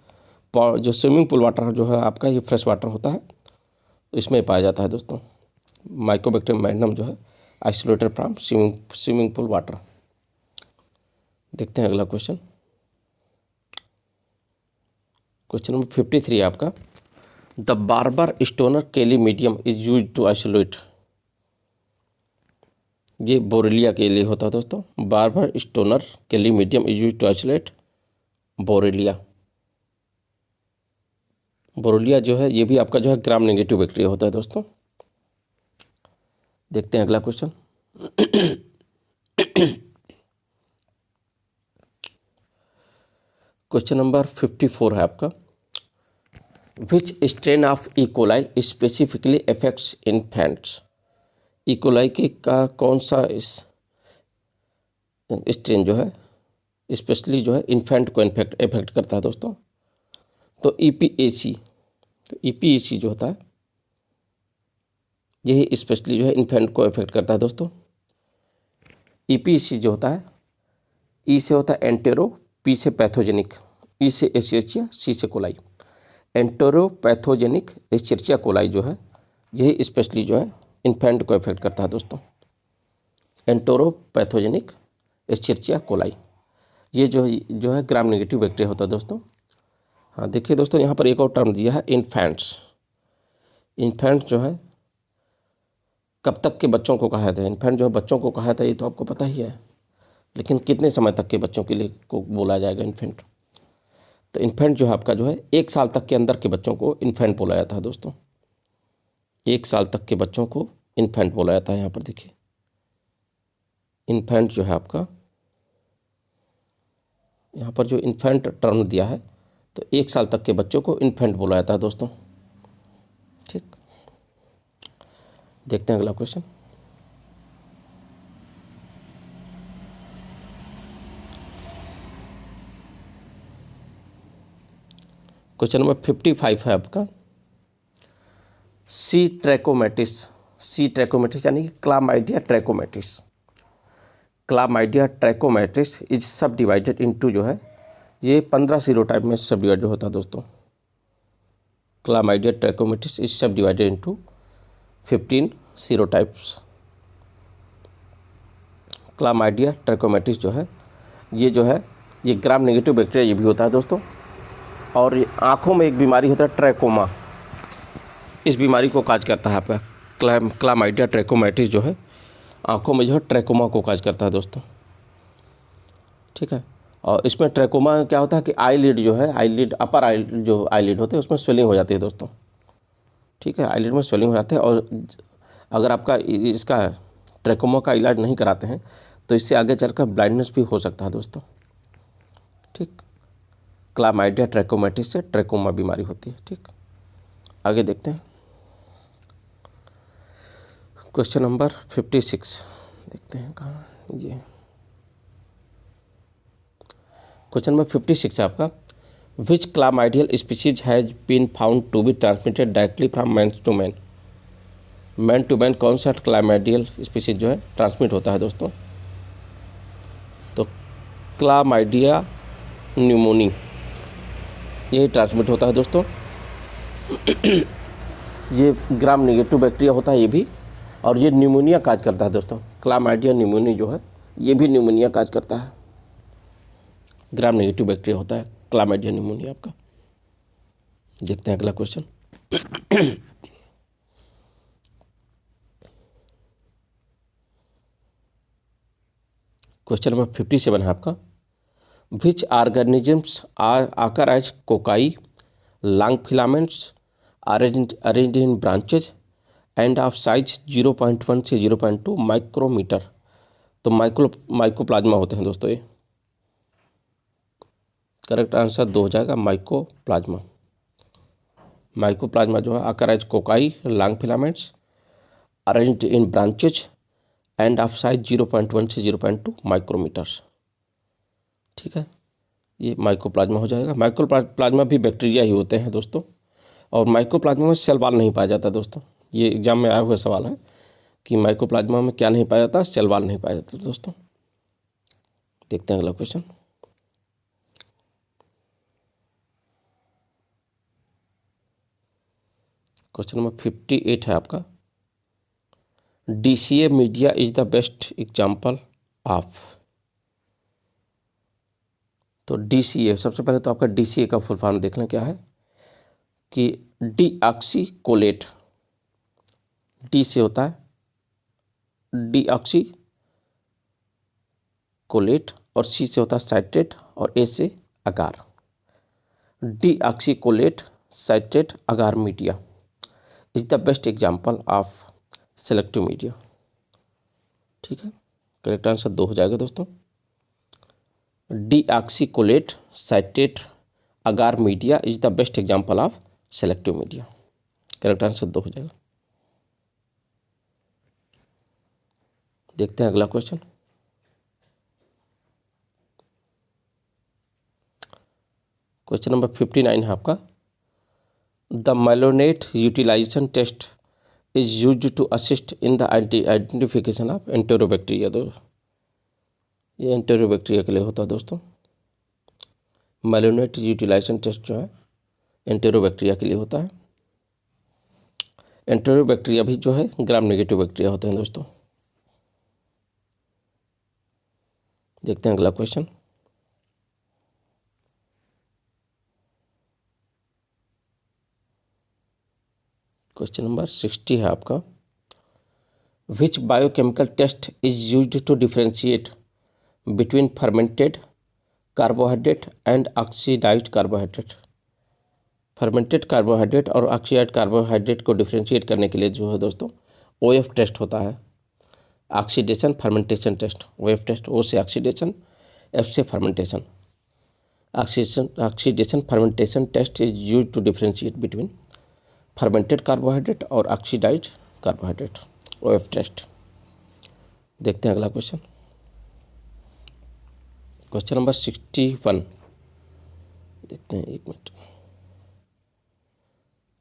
S1: जो स्विमिंग पूल वाटर जो है आपका ये फ्रेश वाटर होता है, तो इसमें पाया जाता है दोस्तों। माइकोबैक्टीरियम मैरिनम जो है isolated from swimming pool water. देखते हैं अगला क्वेश्चन। क्वेश्चन नंबर 53 है आपका। The Barbour Stoenner Kelly medium is use to isolate. ये बोरेलिया के लिए होता है दोस्तों। Barbour Stoenner Kelly medium is use to isolate Borrelia. Borrelia जो है ये भी आपका जो है ग्राम नेगेटिव बैक्टीरिया होता है दोस्तों। देखते हैं अगला क्वेश्चन। क्वेश्चन नंबर 54 है आपका। Which strain of E coli specifically affects infants. E coli के का कौन सा इस स्ट्रेन जो है स्पेशली जो है इन्फेंट को इफेक्ट करता है दोस्तों। तो ईपीएसी, तो ईपीएसी जो होता है यही स्पेशली जो है इन्फेंट को इफेक्ट करता है दोस्तों। ईपीएसी जो होता है, ई से होता है एंटेरो, पी से पैथोजेनिक, ई से एस्चेरिचिया, सी से कोलाई। एंटेरोपैथोजेनिक एस्चेरिचिया कोलाई जो है यही स्पेशली जो है इन्फेंट को इफेक्ट करता है दोस्तों। एंटेरोपैथोजेनिक एस्चेरिचिया कोलाई ये जो है ग्राम नेगेटिव बैक्टीरिया होता है दोस्तों। हाँ देखिए दोस्तों, यहाँ पर एक और टर्म दिया है इन्फेंट्स। इन्फेंट्स जो है कब तक के बच्चों को कहा जाता है। इन्फेंट जो है बच्चों को कहा जाता है ये तो आपको पता ही है, लेकिन कितने समय तक के बच्चों के लिए को बोला जाएगा इन्फेंट। तो इन्फेंट जो है आपका जो है 1 साल तक के अंदर के बच्चों को इन्फेंट बोला जाता है दोस्तों। 1 साल तक के बच्चों को इन्फेंट बोला जाता है। यहाँ पर देखिए इन्फेंट जो है आपका, यहाँ पर जो इन्फेंट टर्म दिया है तो 1 साल तक के बच्चों को इन्फेंट बोला जाता है दोस्तों। ठीक, देखते हैं अगला क्वेश्चन। क्वेश्चन नंबर 55 है आपका। सी ट्रैकोमेटिस, सी ट्रैकोमेटिस यानी कि क्लामाइडिया ट्रैकोमेटिस। क्लामाइडिया ट्रैकोमेटिस इज सब डिवाइडेड इनटू जो है ये 15 सीरोटाइप में सब डिवाइडेड होता है दोस्तों। क्लामाइडिया ट्रैकोमेटिस इज सब डिवाइडेड इनटू 15 सीरोटाइप्स। क्लामाइडिया ट्रैकोमेटिस जो है ये ग्राम नेगेटिव बैक्टीरिया ये भी होता है दोस्तों। और ये आँखों में एक बीमारी होता है ट्रैकोमा, इस बीमारी को काज करता है आपका क्लामाइडिया ट्रैकोमेटिस जो है आँखों में जो है ट्रैकोमा को काज करता है दोस्तों। ठीक है, और इसमें ट्रैकोमा क्या होता है कि आईलिड जो है, आईलिड अपर आईलिड जो आईलिड होते हैं उसमें स्वेलिंग हो जाती है दोस्तों। ठीक है, आईलिड में स्वेलिंग हो जाते हैं, और अगर आपका इसका ट्रैकोमा का इलाज नहीं कराते हैं तो इससे आगे चलकर ब्लाइंडनेस भी हो सकता है दोस्तों। ठीक, क्लामाइडिया ट्रैकोमेटिस से ट्रैकोमा बीमारी होती है। ठीक, आगे देखते हैं क्वेश्चन नंबर 56। देखते हैं कहाँ ये क्वेश्चन नंबर 56 है आपका। Which chlamydial species has been found to be transmitted directly from man to man. Man to man कौन सा क्लामाइडियल स्पीशीज जो है ट्रांसमिट होता है दोस्तों। तो क्लामाइडिया न्यूमोनी यही ट्रांसमिट होता है दोस्तों। ये ग्राम नेगेटिव बैक्टीरिया होता है ये भी, और ये न्यूमोनिया काज करता है दोस्तों। क्लामाइडिया न्यूमोनी जो है ये भी न्यूमोनिया काज करता है। ग्राम नेगेटिव बैक्टीरिया होता है क्लामाइडिया न्यूमोनिया आपका। देखते हैं अगला क्वेश्चन। क्वेश्चन नंबर 57 है आपका। Which organisms are occur as cocci long filaments arranged in branches and of size 0.1 से 0.2 माइक्रोमीटर। तो माइकोप्लाज्मा होते हैं दोस्तों ये। करेक्ट आंसर 2 हो जाएगा माइकोप्लाज्मा। माइकोप्लाज्मा जो है occur as cocci long filaments arranged in branches and of size 0.1 से 0.2 माइक्रोमीटर्स। ठीक है, ये माइकोप्लाज्मा हो जाएगा। माइकोप्लाज्मा भी बैक्टीरिया ही होते हैं दोस्तों, और माइकोप्लाज्मा में सेल वॉल नहीं पाया जाता दोस्तों। ये एग्जाम में आया हुआ सवाल है कि माइकोप्लाज्मा में क्या नहीं पाया जाता, सेल वॉल नहीं पाया जाता दोस्तों। देखते हैं अगला क्वेश्चन। क्वेश्चन नंबर 58 है आपका, DCA media is the best example of. तो DCA, सबसे पहले तो आपका DCA का फुल फॉर्म देख लें क्या है, कि डीऑक्सीकोलेट। डी से होता है डीऑक्सीकोलेट और सी से होता है साइट्रेट और ए से agar. Deoxycholate citrate agar media is the best example of selective media. ठीक है, करेक्ट आंसर 2 हो जाएगा दोस्तों। Deoxycholate citrate agar media is the best example of selective media. Correct answer 2 हो जाएगा। देखते हैं अगला क्वेश्चन। क्वेश्चन नंबर 59 है आपका, the malonate utilisation test is used to assist in the identification of enterobacteria. ये एंटेरोबैक्टीरिया के लिए होता है दोस्तों। मेलोनेट यूटिलाइजेशन टेस्ट जो है एंटेरोबैक्टीरिया के लिए होता है। एंटेरोबैक्टीरिया भी जो है ग्राम नेगेटिव बैक्टीरिया होते हैं दोस्तों। देखते हैं अगला क्वेश्चन। क्वेश्चन नंबर 60 है आपका, which biochemical test is used to differentiate between fermented carbohydrate and oxidised carbohydrate. Fermented carbohydrate और ऑक्सीडाइज्ड कार्बोहाइड्रेट को डिफरेंशिएट करने के लिए जो है दोस्तों OF टेस्ट होता है, oxidation fermentation test. OF test, O से ऑक्सीडेशन, F से fermentation. Oxidation fermentation test is used to differentiate between fermented carbohydrate और ऑक्सीडाइज्ड कार्बोहाइड्रेट, OF टेस्ट। देखते हैं अगला क्वेश्चन। क्वेश्चन नंबर 61, देखते हैं, एक मिनट।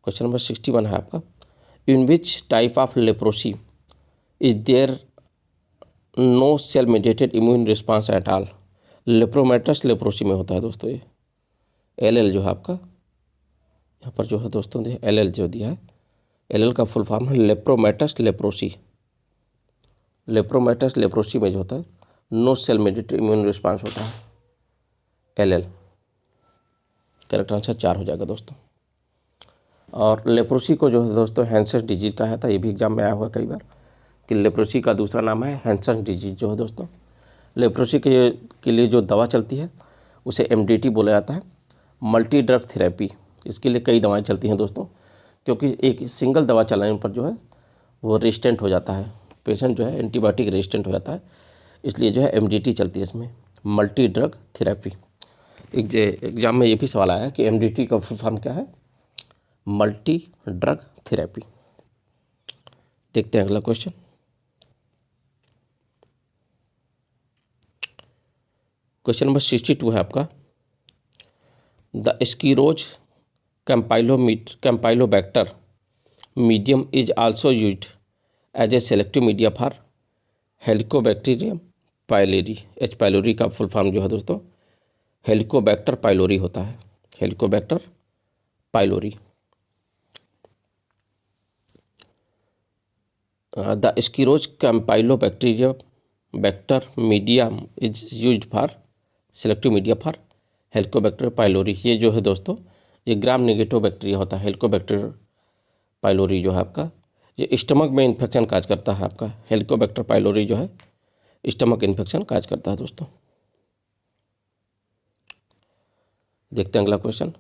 S1: क्वेश्चन नंबर 61 है आपका, in which type of leprosy is there no cell mediated immune response at all. Lepromatous leprosy में होता है दोस्तों ये। LL जो है आपका यहाँ पर जो है दोस्तों LL जो दिया है, LL का फुल फॉर्म है लेप्रोमेटस लेप्रोसी। लेप्रोमेटस लेप्रोसी में जो होता है no cell mediated immune response होता है, LL। करेक्ट आंसर 4 हो जाएगा दोस्तों। और लेप्रोसी को जो है दोस्तों हैंसेस डिजीज कहा था, ये भी एग्जाम में आया हुआ कई बार कि लेप्रोसी का दूसरा नाम है हैंसेस डिजीज जो है दोस्तों। लेप्रोसी के लिए जो दवा चलती है उसे MDT बोला जाता है, मल्टी ड्रग थेरेपी। इसके लिए कई दवाएं चलती हैं दोस्तों, क्योंकि एक सिंगल दवा चलाने पर जो है वो रेजिस्टेंट हो जाता है, पेशेंट जो है एंटीबायोटिक रेजिस्टेंट हो जाता है, इसलिए जो है MDT चलती है इसमें, मल्टी ड्रग थेरेपी। एग्जाम में ये भी सवाल आया कि MDT का फुल फॉर्म क्या है, मल्टी ड्रग थेरेपी। देखते हैं अगला क्वेश्चन। क्वेश्चन नंबर 62 है आपका, the Skirrow's campylobacter medium is also used as a selective media for helicobacterium pylori. H. Pylori का फुल फॉर्म जो है दोस्तों हेलिकोबैक्टर पाइलोरी होता है, helicobacter pylori. The Skirrow's campylobacter medium is used for selective media for helicobacter pylori. ये जो है दोस्तों ये ग्राम नेगेटिव बैक्टीरिया होता है। हेलिकोबैक्टर पाइलोरी जो है आपका ये स्टमक में इन्फेक्शन काज करता है। आपका हेलिकोबैक्टर पाइलोरी जो है स्टमक इन्फेक्शन काज करता है दोस्तों। देखते हैं अगला क्वेश्चन।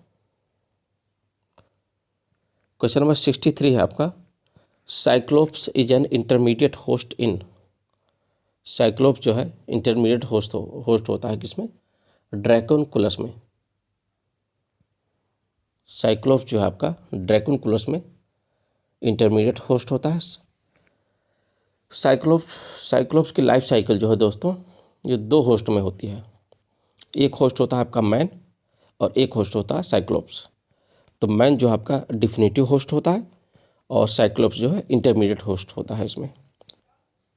S1: क्वेश्चन नंबर 63 है आपका, cyclops is an intermediate host in. Cyclops जो है इंटरमीडिएट होस्ट होता है किसमें, ड्रैकोनकुलस में। साइक्लोप्स जो है आपका ड्रैकोनकुलस में इंटरमीडिएट होस्ट होता है। साइक्लोप्स की लाइफ साइकिल जो है दोस्तों ये 2 होस्ट में होती है। एक होस्ट होता है आपका मैन और एक होस्ट होता है साइक्लोप्स। तो मैन जो है आपका डिफिनेटिव होस्ट होता है और साइक्लोप्स जो है इंटरमीडिएट होस्ट होता है इसमें।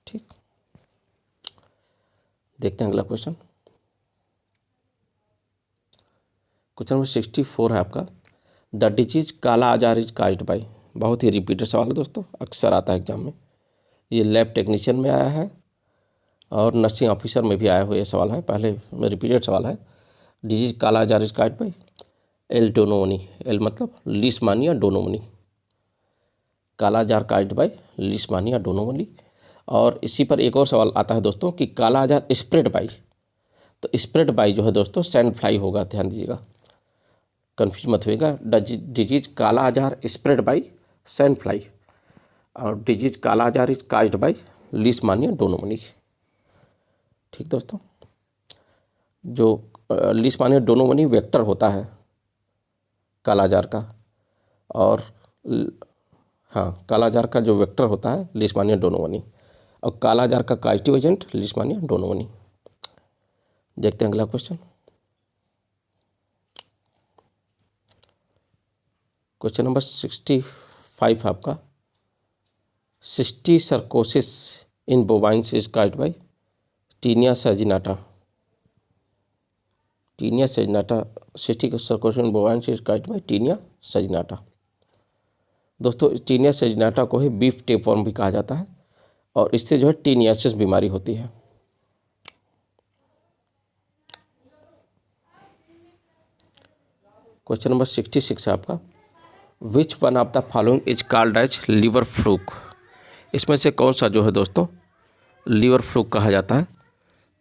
S1: ठीक, देखते हैं अगला क्वेश्चन। क्वेश्चन नंबर 64 है आपका, द डिजीज काला आजार इज काइज्ड बाय। बहुत ही रिपीटेड सवाल है दोस्तों, अक्सर आता है एग्जाम में। ये लैब टेक्नीशियन में आया है और नर्सिंग ऑफिसर में भी आया हुआ ये सवाल है, पहले में रिपीटेड सवाल है। डिजीज काला आजार is caused by L डोनोवनी। L मतलब लीशमानिया डोनोवनी। काला आजार काइज्ड बाय लीशमानिया डोनोवनी। और इसी पर एक और सवाल आता है दोस्तों कि काला आजार स्प्रेड बाय, तो स्प्रेड बाय जो है दोस्तों सैंड फ्लाई होगा, ध्यान दीजिएगा, कन्फ्यूज मत होइएगा। डिजीज काला आजार स्प्रेड बाय सैंड फ्लाई और डिजीज काला आजार इज काइज्ड बाय लीशमानिया डोनोवनी। ठीक दोस्तों, जो लीशमानिया डोनोवनी वेक्टर होता है काला आजार का, और हाँ, काला आजार का जो वेक्टर होता है लीशमानिया डोनोवनी, और काला आजार का काइटिव एजेंट लीशमानिया डोनोवनी। देखते हैं अगला क्वेश्चन। क्वेश्चन नंबर 65 आपका, cysticercosis in bovines is caused by taenia saginata. Taenia saginata, cysticercosis in bovines is caused by taenia saginata. दोस्तों टीनिया सैजिनाटा को ही बीफ टेपवर्म भी कहा जाता है और इससे जो है टीनियासिस बीमारी होती है। क्वेश्चन नंबर 66 है आपका, which one of the following is called as liver fluke. इसमें से कौन सा जो है दोस्तों लीवर फ्लूक कहा जाता है।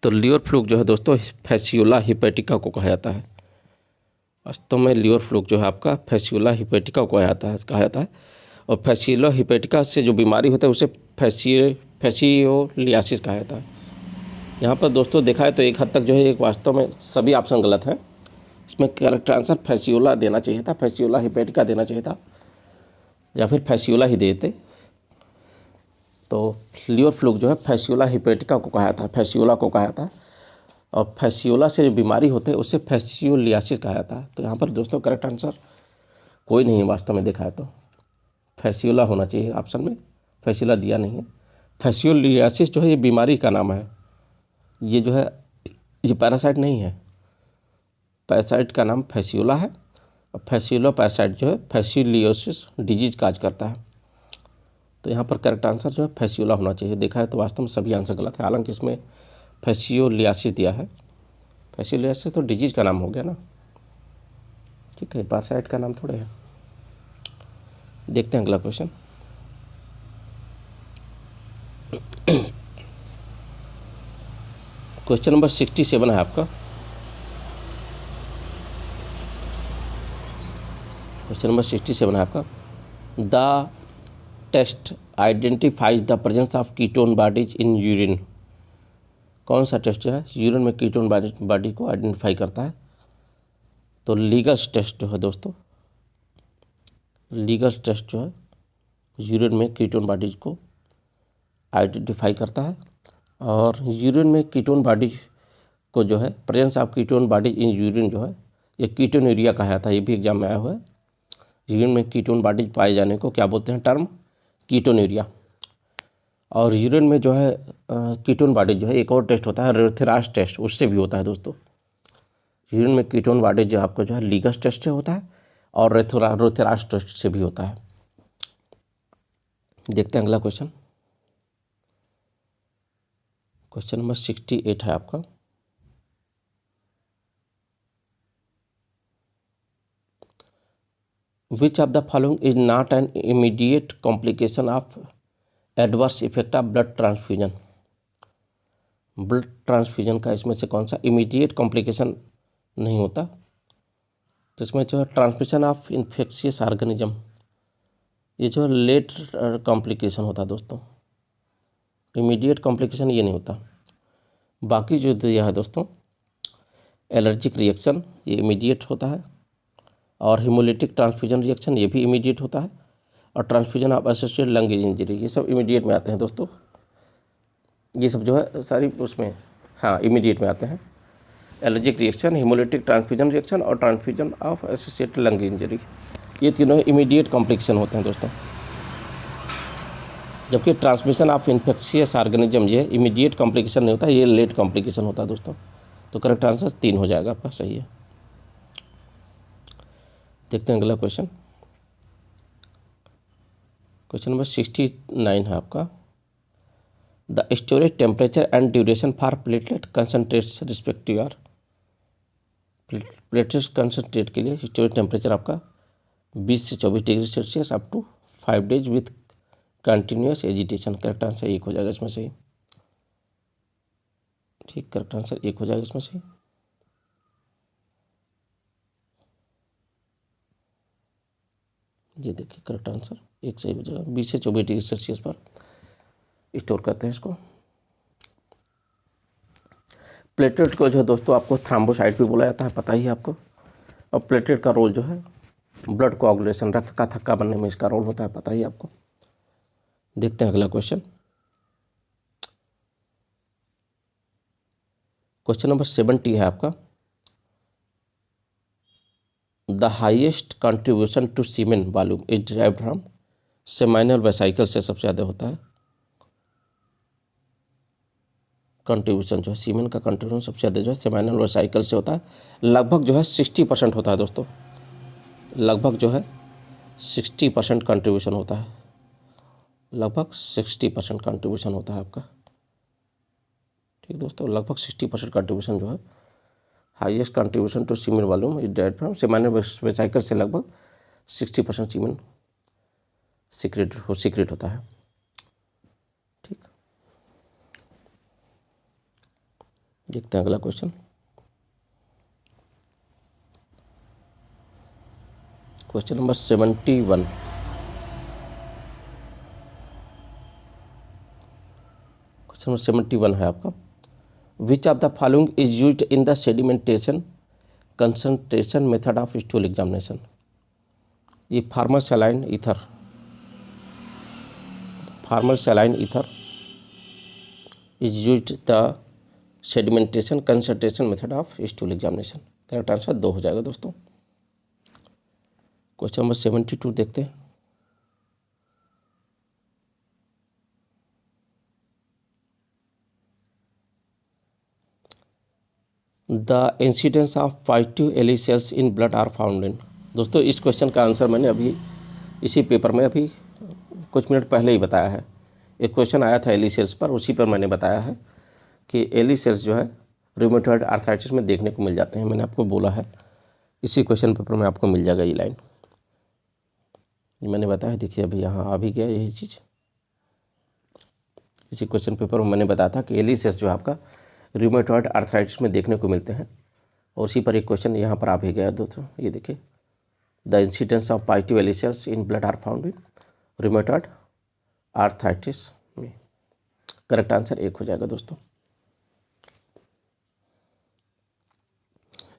S1: तो लीवर फ्लूक जो है दोस्तों फैसियोला हिपैटिका को कहा जाता है। वास्तव में लीवर फ्लूक जो है आपका फैसियोला हिपैटिका को कहा जाता है और फैसियोला हिपैटिका से जो बीमारी होता है उसे फैसियोलियासिस कहा जाता है। यहाँ पर दोस्तों देखा है तो एक हद तक जो है एक वास्तव में सभी ऑप्शन गलत है। इसमें करेक्ट आंसर फैसियोला देना चाहिए था, फैसियोला हिपैटिका देना चाहिए था, या फिर फैसियोला ही देते। तो लीवर फ्लूक जो है फैसियोला हिपैटिका को कहा जाता है, फैसियोला को कहा जाता है, और फैसियोला से जो बीमारी होते है उसे फैसियोलियासिस कहा जाता है। तो यहाँ पर दोस्तों करेक्ट आंसर कोई नहीं है वास्तव में देखा है तो फैसियोला होना चाहिए ऑप्शन में, फैसियोला दिया नहीं है। फैसियोलियासिस जो है ये बीमारी का नाम है, ये जो है ये पैरासाइट नहीं है। पैरासाइट का नाम फैसियोला है और फैसियोला पैरासाइट जो है फैसियोलियोसिस डिजीज काज करता है। तो यहाँ पर करेक्ट आंसर जो है फैसियोला होना चाहिए। देखा है तो वास्तव में सभी आंसर गलत है, हालांकि इसमें फैसियोलियासिस दिया है। फैसियोलियासिस तो डिजीज का नाम हो गया ना, ठीक है, पैरासाइट का नाम थोड़े है। देखते हैं अगला क्वेश्चन। क्वेश्चन नंबर 67 है आपका। क्वेश्चन नंबर 67 है आपका, the test identifies the presence of ketone bodies in urine. कौन सा टेस्ट जो है यूरिन में कीटोन बॉडी को आइडेंटिफाई करता है। तो लीगस टेस्ट जो है दोस्तों, लीगस टेस्ट जो है यूरिन में कीटोन बॉडीज को आइडेंटिफाई करता है। और यूरिन में कीटोन बॉडी को जो है presence of ketone bodies in urine जो है ये कीटोन्यूरिया कहा जाता है। ये भी एग्जाम में आया हुआ है। यूरिन में कीटोन बॉडीज पाए जाने को क्या बोलते हैं, टर्म कीटोन्यूरिया। और यूरिन में जो है कीटोन बॉडीज जो है एक और टेस्ट होता है रेथेरास टेस्ट, उससे भी होता है दोस्तों। यूरिन में कीटोन बॉडीज जो आपको जो है लीगस टेस्ट से होता है और रेथेरास टेस्ट से भी होता है। देखते हैं अगला क्वेश्चन। क्वेश्चन नंबर 68 है आपका। Which of the following is not an immediate complication of adverse effect of blood transfusion. Blood transfusion का इसमें से कौन सा इमीडिएट कॉम्प्लिकेशन नहीं होता। तो इसमें जो है ट्रांसमिशन ऑफ इन्फेक्शियस ऑर्गेनिज्म, ये जो लेट कॉम्प्लिकेशन होता है दोस्तों, इमीडिएट कॉम्प्लिकेशन ये नहीं होता। बाकी जो दिया है दोस्तों एलर्जिक रिएक्शन ये इमीडिएट होता है, और हिमोलिटिक ट्रांसफ्यूजन रिएक्शन ये भी इमीडिएट होता है, और transfusion of associated lung injury ये सब इमीडिएट में आते हैं दोस्तों। ये सब जो है सारी उसमें हाँ इमीडिएट में आते हैं। Allergic reaction, hemolytic transfusion reaction और transfusion of associated lung injury, ये तीनों इमीडिएट कॉम्प्लिकेशन होते हैं दोस्तों। जबकि ट्रांसमिशन ऑफ इन्फेक्शियस ऑर्गेनिज्म ये इमीडिएट कॉम्प्लिकेशन नहीं होता, ये लेट कॉम्प्लिकेशन होता है दोस्तों। तो करेक्ट आंसर 3 हो जाएगा आपका, सही है। देखते हैं अगला क्वेश्चन। क्वेश्चन नंबर 69 है आपका। The storage temperature and duration for platelet concentrates respective are. Platelet concentrate के लिए स्टोरेज टेम्परेचर आपका 20 से 24 degree Celsius up to 5 days with continuous agitation. Correct answer 1 हो जाएगा इसमें से। ठीक, करेक्ट आंसर 1 हो जाएगा इसमें से। ये देखिए करेक्ट आंसर 1 सही हो जाएगा। 20 से 24 डिग्री सेल्सियस पर स्टोर करते हैं इसको। प्लेटलेट को जो है दोस्तों आपको थ्रोम्बोसाइट भी बोला जाता है, पता ही है आपको। और प्लेटलेट का रोल जो है ब्लड कोआगुलेशन, रक्त का थक्का बनने में इसका रोल होता है, पता ही आपको। देखते हैं अगला क्वेश्चन। क्वेश्चन नंबर 70 है आपका। The highest contribution to semen volume is derived from. Seminal vesicle से सबसे ज़्यादा होता है कंट्रीब्यूशन, जो है सीमेन का कंट्रीब्यूशन सबसे ज़्यादा जो है सेमाइनल वेसाइकल से होता है। लगभग जो है 60% होता है दोस्तों, लगभग जो है 60% कंट्रीब्यूशन होता है, लगभग 60% कंट्रीब्यूशन होता है आपका। ठीक दोस्तों, लगभग 60% कंट्रीब्यूशन जो है highest contribution to semen volume is derived from seminal vesicle से लगभग 60% सीमेन सीक्रेट होता है। ठीक, देखते हैं अगला question. Question number 71। Question number 71 है आपका। Which of the following is used in the sedimentation concentration method of stool examination. ये formol saline ether is used the sedimentation concentration method of stool examination. Correct answer 2 हो जाएगा दोस्तों। Question number 72 देखते हैं। The incidence of positive Eli cells in blood are found in. दोस्तों इस question का answer मैंने अभी इसी पेपर में अभी कुछ मिनट पहले ही बताया है। एक क्वेश्चन आया था एली सेल्स पर, उसी पर मैंने बताया है कि एली सेल्स जो है रूमेटॉइड आर्थराइटिस में देखने को मिल जाते हैं। मैंने आपको बोला है, इसी क्वेश्चन पेपर में आपको मिल जाएगा ये लाइन, मैंने बताया। देखिए अभी यहाँ आ भी गया यही चीज़। इसी क्वेश्चन पेपर में मैंने बताया था कि एली सेल्स जो है आपका रूमेटॉइड आर्थराइटिस में देखने को मिलते हैं, और उसी पर एक क्वेश्चन यहाँ पर आ भी गया दोस्तों। ये देखिए, the incidence of positive Eli cells in blood are found in rheumatoid arthritis में। करेक्ट आंसर 1 हो जाएगा दोस्तों।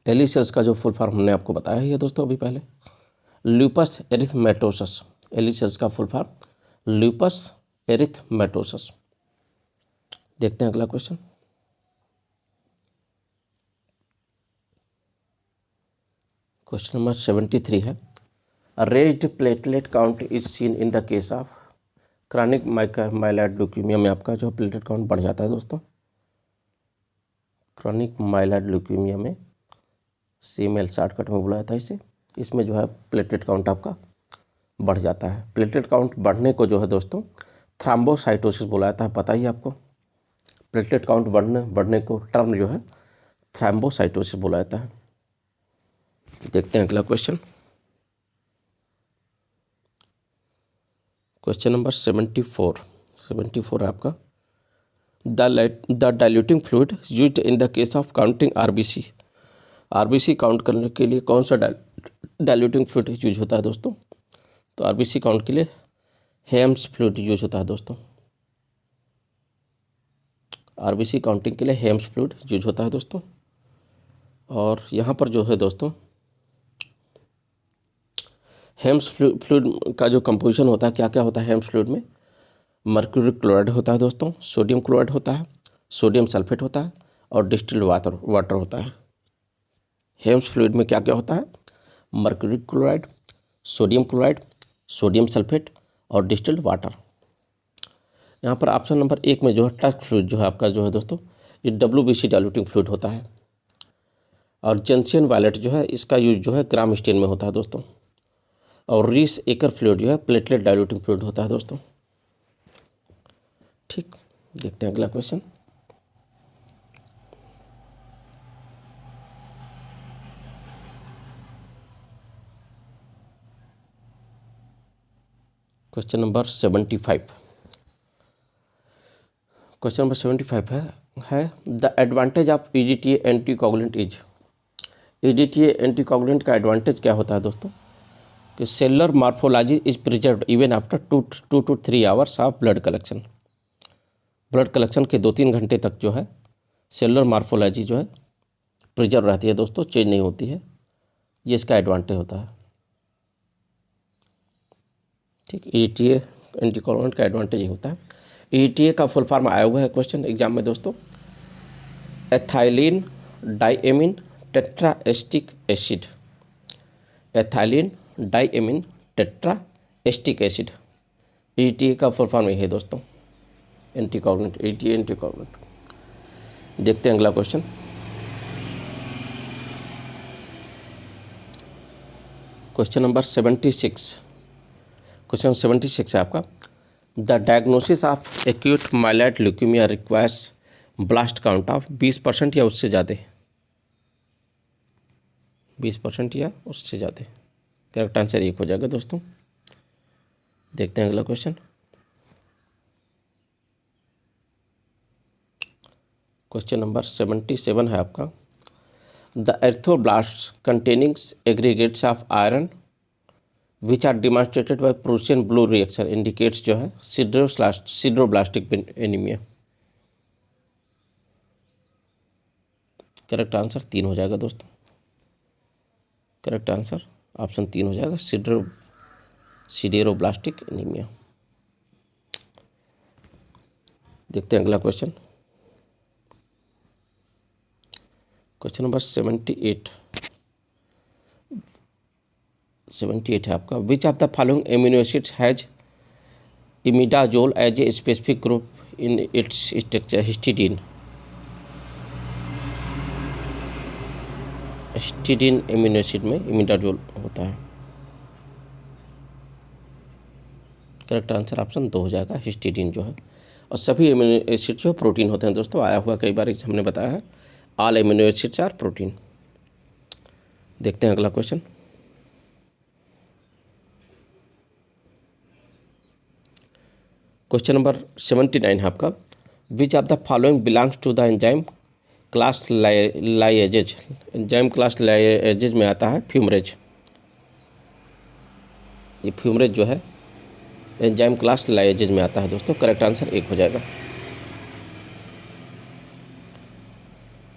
S1: एली सेल्स का जो फुल फॉर्म हमने आपको बताया ही है दोस्तों अभी पहले, ल्यूपस एरिथमेटोसस। एली सेल्स का फुल फॉर्म ल्यूपस एरिथमेटोसस। देखते हैं अगला क्वेश्चन। क्वेश्चन नंबर 73 है। Raised platelet count is seen in the case of chronic myeloid leukaemia में आपका जो प्लेटलेट काउंट बढ़ जाता है दोस्तों। क्रॉनिक माइलॉइड ल्यूकीमिया में CML शॉर्टकट में बुलाया था इसे, इसमें जो है प्लेटलेट काउंट आपका बढ़ जाता है। प्लेटलेट काउंट बढ़ने को जो है दोस्तों थ्रोम्बोसाइटोसिस बोला जाता है, पता ही आपको। प्लेटलेट काउंट बढ़ने को टर्म जो है थ्रोम्बोसाइटोसिस बोला जाता है। देखते हैं अगला क्वेश्चन। क्वेश्चन नंबर 74 है आपका। The diluting fluid used in the case of counting RBC count करने के लिए कौन सा डाइल्यूटिंग फ्लूइड यूज होता है दोस्तों? तो आरबीसी काउंट के लिए हेम्स फ्लूइड यूज होता है दोस्तों। आरबीसी काउंटिंग के लिए हेम्स फ्लूइड यूज होता है दोस्तों। और यहाँ पर जो है दोस्तों हेम्स फ्लूइड का जो कंपोजिशन होता है, क्या क्या होता है हेम्स फ्लूइड में? मर्क्यूरी क्लोराइड होता है दोस्तों, सोडियम क्लोराइड होता है, सोडियम सल्फेट होता है और डिस्टिल्ड वाटर होता है। हेम्स फ्लूइड में क्या क्या होता है? मर्क्यूरी क्लोराइड, सोडियम सल्फेट और डिस्टिल्ड वाटर। यहाँ पर ऑप्शन नंबर 1 में जो है टर्क फ्लूइड जो है आपका जो है दोस्तों, ये WBC डाइल्यूटिंग फ्लूइड होता है। और जेंसियन वायलेट जो है इसका यूज जो है ग्राम स्टेन में होता है दोस्तों। और रीस एकर फ्लूइड जो है प्लेटलेट डाइल्यूटिंग फ्लूइड होता है दोस्तों। ठीक, देखते हैं अगला question. Question number 75। Question number 75 है the advantage of EDTA anticoagulant is. EDTA anticoagulant का एडवांटेज क्या होता है दोस्तों कि cellular morphology is preserved even after 2 to 3 hours of blood collection. Blood collection के 2-3 घंटे तक जो है सेलुलर मॉर्फोलॉजी जो है प्रिजर्व रहती है दोस्तों, चेंज नहीं होती है। ये इसका एडवांटेज होता है। ठीक, EDTA एंटीकोगुलेंट का एडवांटेज ये होता है। EDTA का फुल फॉर्म आया हुआ है क्वेश्चन एग्जाम में दोस्तों, ethylene diamine tetraacetic acid. Ethylene diamine tetraacetic acid, EDTA का फुल फॉर्म ये है दोस्तों, एंटीकोगुलेंट, EDTA एंटीकोगुलेंट। देखते हैं अगला क्वेश्चन। Question number 76। क्वेश्चन 76 है आपका, the diagnosis of acute myeloid leukaemia requires blast count of 20% या उससे ज़्यादा। 20% या उससे ज़्यादा, करेक्ट आंसर 1 हो जाएगा दोस्तों। देखते हैं अगला क्वेश्चन। क्वेश्चन नंबर 77 है आपका, the erythroblast containing aggregates of iron which are demonstrated by Prussian blue reaction indicates जो है सिड्रोब्लास्टिक एनीमिया। करेक्ट आंसर 3 हो जाएगा दोस्तों। करेक्ट आंसर ऑप्शन 3 हो जाएगा, सिडेरोब्लास्टिक एनीमिया। देखते हैं अगला क्वेश्चन। क्वेश्चन नंबर 78 है आपका, which of the following amino acids has imidazole as a specific group in its structure. Histidine. Histidine amino acid में इमिडाजोल होता है। करेक्ट आंसर ऑप्शन 2 हो जाएगा, हिस्टिडीन जो है। और सभी एमिनो एसिड जो प्रोटीन होते हैं दोस्तों, आया हुआ कई बार हमने बताया है, all amino acids are protein. देखते हैं अगला क्वेश्चन। क्वेश्चन नंबर 79 है आपका, which of the following belongs to the enzyme class lyases. Enzyme class lyases में आता है फ्यूमरेज। ये फ्यूमरेज जो है एंजाइम क्लास लाइएजेज में आता है दोस्तों। करेक्ट आंसर 1 हो जाएगा।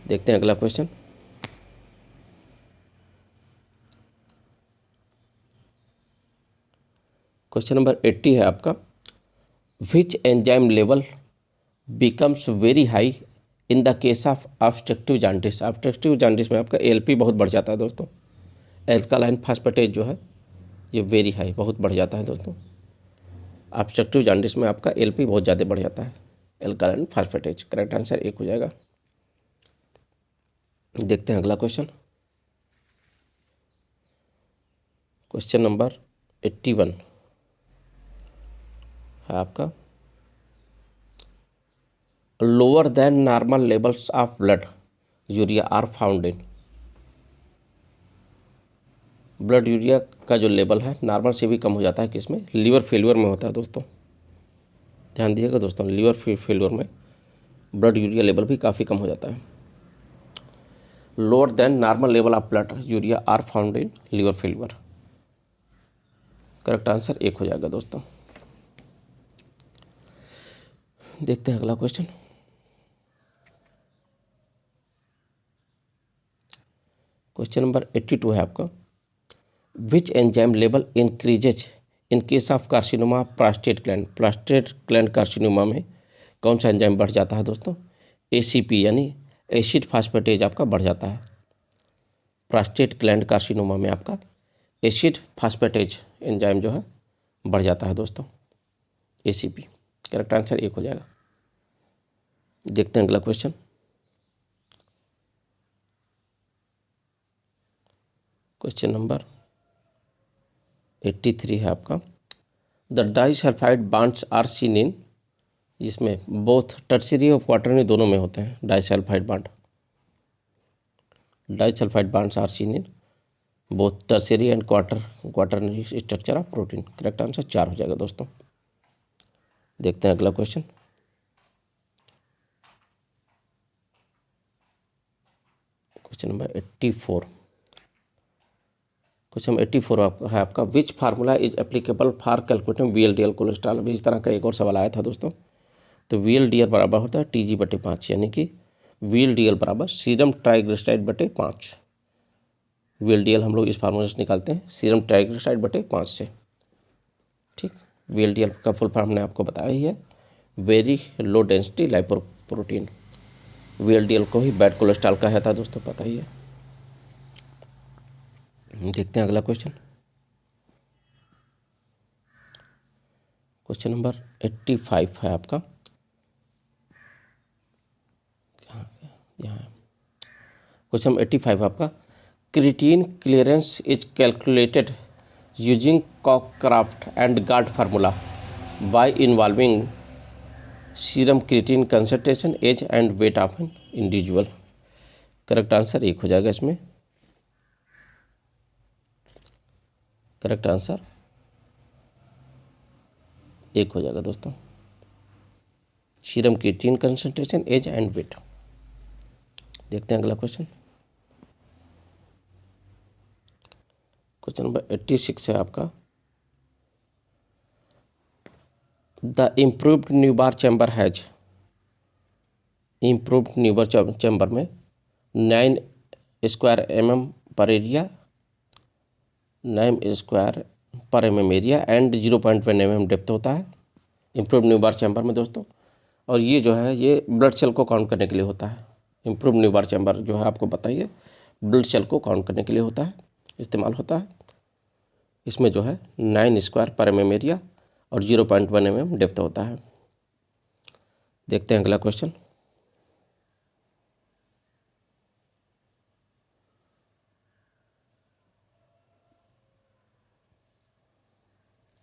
S1: देखते हैं अगला क्वेश्चन। क्वेश्चन नंबर 80 है आपका, which enzyme level becomes very high in the case of obstructive jaundice. Obstructive jaundice में आपका ALP बहुत बढ़ जाता है दोस्तों। एल्कालाइन फास्फेटेज जो है ये वेरी हाई, बहुत बढ़ जाता है दोस्तों। ऑब्स्ट्रक्टिव जॉन्डिस में आपका ALP बहुत ज़्यादा बढ़ जाता है, एल्कालाइन फास्फेटेज। करेक्ट आंसर 1 हो जाएगा। देखते हैं अगला क्वेश्चन। क्वेश्चन नंबर 81 है आपका, lower than normal levels of blood urea are found in. Blood urea का जो लेवल है नॉर्मल से भी कम हो जाता है किसमें, लीवर फेलियर में होता है दोस्तों। ध्यान दीजिएगा दोस्तों, लीवर फेलियर में ब्लड यूरिया लेवल भी काफ़ी कम हो जाता है। Lower than normal level of blood urea are found in liver failure. Correct answer 1 हो जाएगा दोस्तों। देखते हैं अगला क्वेश्चन। क्वेश्चन नंबर 82 है आपका, which enzyme level increases in case of carcinoma prostate gland. Prostate gland carcinoma में कौन सा एंजाइम बढ़ जाता है दोस्तों, ACP यानी एसिड फास्फेटेज आपका बढ़ जाता है। प्रोस्टेट ग्लैंड कार्सिनोमा में आपका एसिड फास्फेटेज एंजाइम जो है बढ़ जाता है दोस्तों, ACP। करेक्ट आंसर 1 हो जाएगा। देखते हैं अगला क्वेश्चन। क्वेश्चन नंबर 83 है आपका। The disulphide bonds are seen in, इसमें बोथ टर्शियरी और क्वाटरनरी दोनों में होते हैं disulphide bond. Disulphide bonds are seen in both tertiary and quaternary structure of protein. Correct answer 4 हो जाएगा दोस्तों। देखते हैं अगला question. Question number 84। Question number 84 है आपका, which formula is applicable for calculating VLDL cholesterol. अभी इस तरह का एक और सवाल आया था दोस्तों। तो VLDL बराबर होता है TG/5, यानी कि VLDL बराबर सीरम ट्राइग्लिसराइड बटे 5। VLDL हम लोग इस फार्मूले से निकालते हैं, सीरम ट्राइग्लिसराइड बटे 5 से। ठीक, VLDL का फुल फॉर्म हमने आपको बताया ही है, very low density lipoprotein. VLDL को ही बैड कोलेस्ट्रॉल कहा जाता है दोस्तों, पता ही है। देखते हैं अगला क्वेश्चन। क्वेश्चन नंबर 85 है आपका। यहाँ क्वेश्चन नंबर 85 आपका, creatine clearance is calculated using Cockcroft and Gault formula by involving serum creatine concentration, age and weight of an individual. Correct answer 1 हो जाएगा इसमें। करेक्ट आंसर 1 हो जाएगा दोस्तों। Serum creatine concentration, age and weight. देखते हैं अगला क्वेश्चन। क्वेश्चन नंबर 86 है आपका। The improved Neubauer chamber has, improved Neubauer chamber में 9 स्क्वायर mm पर एरिया, 9 स्क्वायर पर mm area and 0.1 mm depth होता है इम्प्रूव्ड न्यूबार चैम्बर में दोस्तों। और ये जो है ये ब्लड सेल को काउंट करने के लिए होता है। इम्प्रूव्ड न्यूबार चैम्बर जो है आपको बताइए, ब्लड सेल को काउंट करने के लिए होता है, इस्तेमाल होता है। इसमें जो है 9 स्क्वायर पर mm एरिया और 0.1 mm डेप्थ होता है। देखते हैं अगला क्वेश्चन।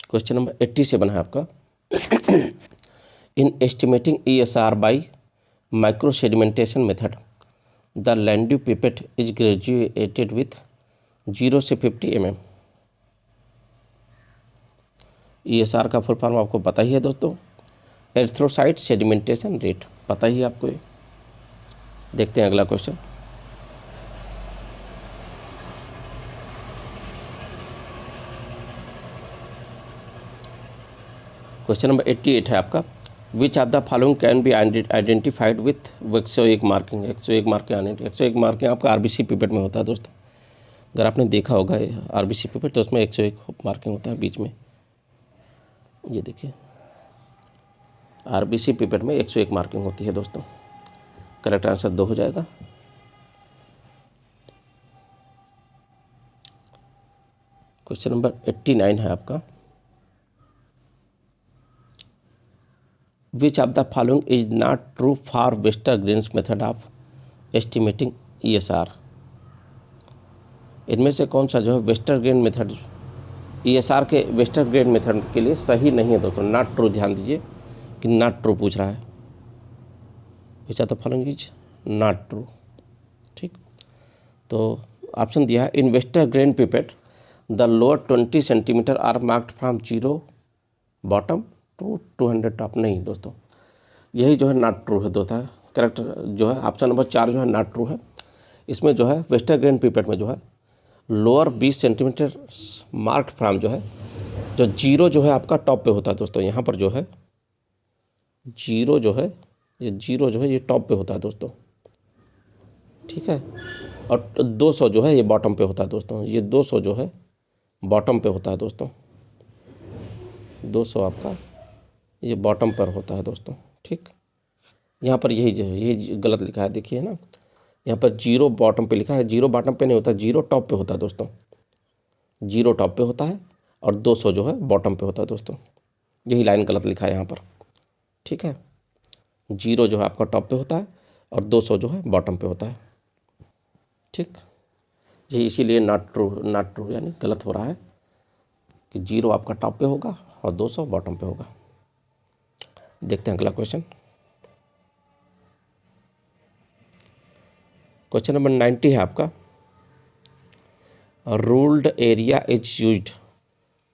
S1: क्वेश्चन नंबर 87 है आपका। In estimating ESR by micro sedimentation method, the Landau pipette is graduated with 0 से 50 mm। ESR का फुल फॉर्म आपको पता ही है दोस्तों, एरिथ्रोसाइट सेडिमेंटेशन रेट, पता ही है आपको ये। देखते हैं अगला क्वेश्चन। क्वेश्चन नंबर 88 है आपका। Which of the following can be identified with 101 marking. 101 marking, 101 marking आपका RBC पिपेट में होता है दोस्तों। अगर आपने देखा होगा RBC पिपेट तो उसमें 101 मार्किंग होता है बीच में। ये देखिए RBC पिपेट में 101 मार्किंग होती है दोस्तों। करेक्ट आंसर 2 हो जाएगा। क्वेश्चन नंबर 89 है आपका। Which of the following is not true for Westergren's method of estimating ESR। इनमें से कौन सा जो है वेस्टरग्रेन मेथड ESR के वेस्टरग्रेन मेथड के लिए सही नहीं है दोस्तों। नॉट ट्रू, ध्यान दीजिए कि नॉट ट्रू पूछ रहा है। Which of the following is not true. ठीक, तो ऑप्शन दिया है in Westergren pipette the lower 20 centimetre are marked from 0 bottom to 200 top. नहीं दोस्तों, यही जो है नॉट ट्रू है दोस्तों। करेक्ट जो है ऑप्शन नंबर 4 जो है नॉट ट्रू है। इसमें जो है वेस्टरग्रेन पिपेट में जो है लोअर 20 सेंटीमीटर मार्क फ्रॉम जो है, जो 0 जो है आपका टॉप पे होता है दोस्तों। यहाँ पर जो है 0 जो है, ये 0 जो है ये टॉप पे होता है दोस्तों। ठीक है, और 200 जो है ये बॉटम पे होता है दोस्तों। ये 200 जो है बॉटम पे होता है दोस्तों। 200 आपका ये बॉटम पर होता है दोस्तों। ठीक, यहाँ पर यही जो है ये गलत लिखा है, देखिए ना, यहाँ पर 0 बॉटम पे लिखा है। 0 बॉटम पे नहीं होता, 0 टॉप पे होता है दोस्तों। 0 टॉप पे होता है और 200 जो है बॉटम पे होता है दोस्तों। यही लाइन गलत लिखा है यहाँ पर। ठीक है। 0 जो है आपका टॉप पे होता है और 200 जो है बॉटम पे होता है, ठीक। जी इसीलिए नॉट ट्रू यानी गलत हो रहा है कि 0 आपका टॉप पे होगा और 200 बॉटम पे होगा। देखते हैं अगला क्वेश्चन। क्वेश्चन नंबर 90 है आपका, ruled area is used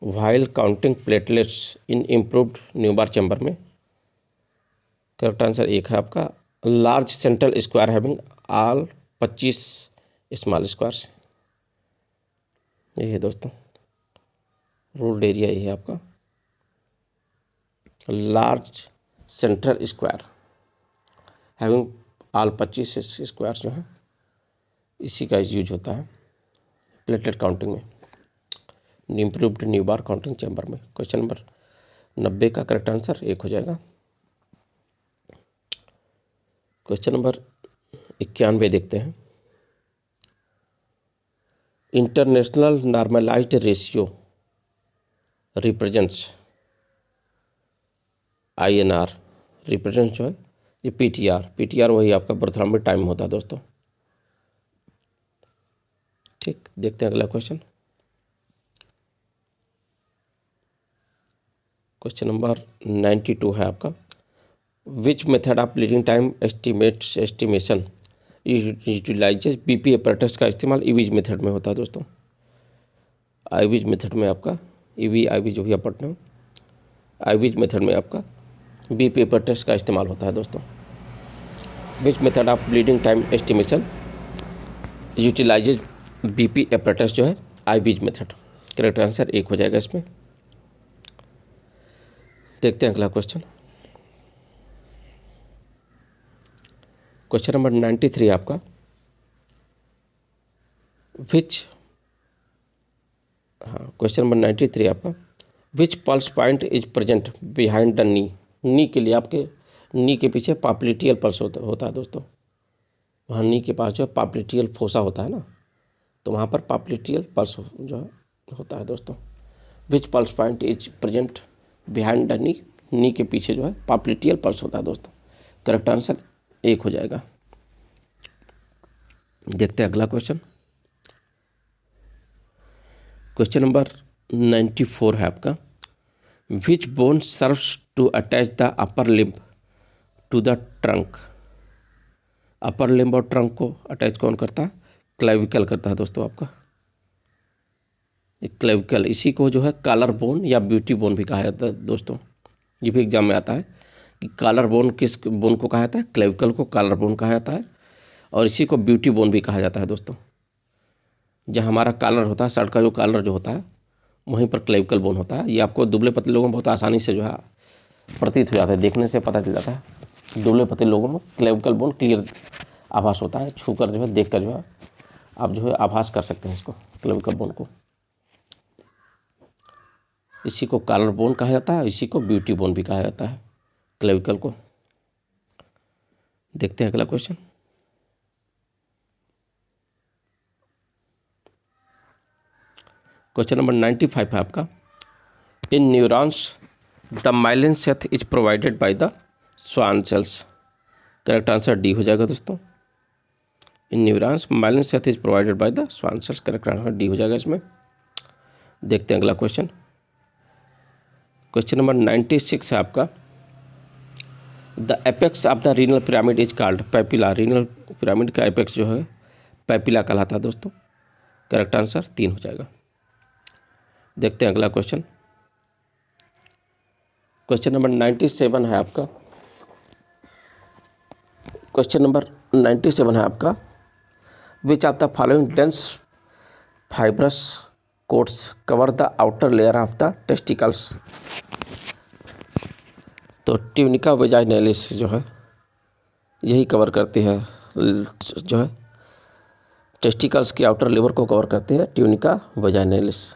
S1: while counting platelets in improved Neubauer chamber में। करेक्ट आंसर एक है आपका, large central square having all 25 small squares. ये है दोस्तों रूल्ड एरिया, ये है आपका large central square having all 25 square जो है, इसी का यूज होता है प्लेटलेट काउंटिंग में, इम्प्रूव्ड न्यूबार काउंटिंग चैम्बर में। क्वेश्चन नंबर 90 का करेक्ट आंसर एक हो जाएगा। क्वेश्चन नंबर 91 देखते हैं। International normalised ratio represents, INR represent जो है ये PTR वही आपका बर्थोलॉम्बी टाइम होता है दोस्तों, ठीक। देखते हैं अगला क्वेश्चन। क्वेश्चन नंबर 92 है आपका, which method of leading time estimation utilises BP apparatus का इस्तेमाल IWIJ मेथड में होता है दोस्तों। IWIJ मेथड में आपका IWIJ जो भी आप पढ़ते हो, IWIJ मेथड में आपका BP अपरेटस का इस्तेमाल होता है दोस्तों। Which method of leading time estimation utilises BP apparatus जो है IWIJ मेथड। करेक्ट आंसर एक हो जाएगा इसमें। देखते हैं अगला क्वेश्चन। क्वेश्चन नंबर 93 आपका, क्वेश्चन नंबर 93 आपका, which pulse point is present behind the knee के लिए आपके नी के पीछे पापलिटियल पल्स होता है दोस्तों। वहाँ नी के पास जो है पापलिटियल फोसा होता है ना, तो वहाँ पर पापलिटियल पल्स जो है होता है दोस्तों। Which pulse point is present behind the knee के पीछे जो है पापलिटियल पल्स होता है दोस्तों। करेक्ट आंसर एक हो जाएगा। देखते हैं अगला क्वेश्चन। क्वेश्चन नंबर 94 है आपका, which bone serves to attach the upper limb to the trunk. Upper limb और ट्रंक को अटैच कौन करता है? क्लेविकल करता है दोस्तों आपका, क्लेविकल। इसी को जो है कॉलर बोन या ब्यूटी बोन भी कहा जाता है दोस्तों। ये भी एग्जाम में आता है कि कॉलर बोन किस बोन को कहा जाता है? क्लेविकल को कॉलर बोन कहा जाता है, और इसी को ब्यूटी बोन भी कहा जाता है दोस्तों। जहाँ हमारा कॉलर होता है, शर्ट का जो कॉलर जो होता है, वहीं पर क्लेविकल बोन होता है। ये आपको दुबले पतले लोगों में बहुत आसानी से जो है प्रतीत हो जाता है, देखने से पता चल जाता है। दुबले पतले लोगों में क्लेविकल बोन क्लियर आभास होता है, छूकर जो है देखकर जो है आप जो है आभास कर सकते हैं इसको, क्लेविकल बोन को। इसी को कॉलर बोन कहा जाता है, इसी को ब्यूटी बोन भी कहा जाता है, क्लेविकल को। देखते हैं अगला क्वेश्चन। क्वेश्चन नंबर 95 है आपका, in neurons the myelin sheath is provided by the Schwann cells. Correct answer D हो जाएगा दोस्तों। In neurons myelin sheath is provided by the Schwann cells. Correct answer D हो जाएगा इसमें। देखते हैं अगला क्वेश्चन। क्वेश्चन नंबर 96 है आपका, the apex of the renal pyramid is called papilla. Renal pyramid का एपेक्स जो है पैपिला कहलाता है दोस्तों। करेक्ट आंसर 3 हो जाएगा। देखते हैं अगला क्वेश्चन। क्वेश्चन नंबर 97 है आपका, क्वेश्चन नंबर 97 है आपका, which of the following dense fibrous coats cover the outer layer of the testicles. तो ट्यूनिका वेजाइनैलिस जो है यही कवर करती है, जो है टेस्टिकल्स की आउटर लेयर को कवर करती है tunica vaginalis.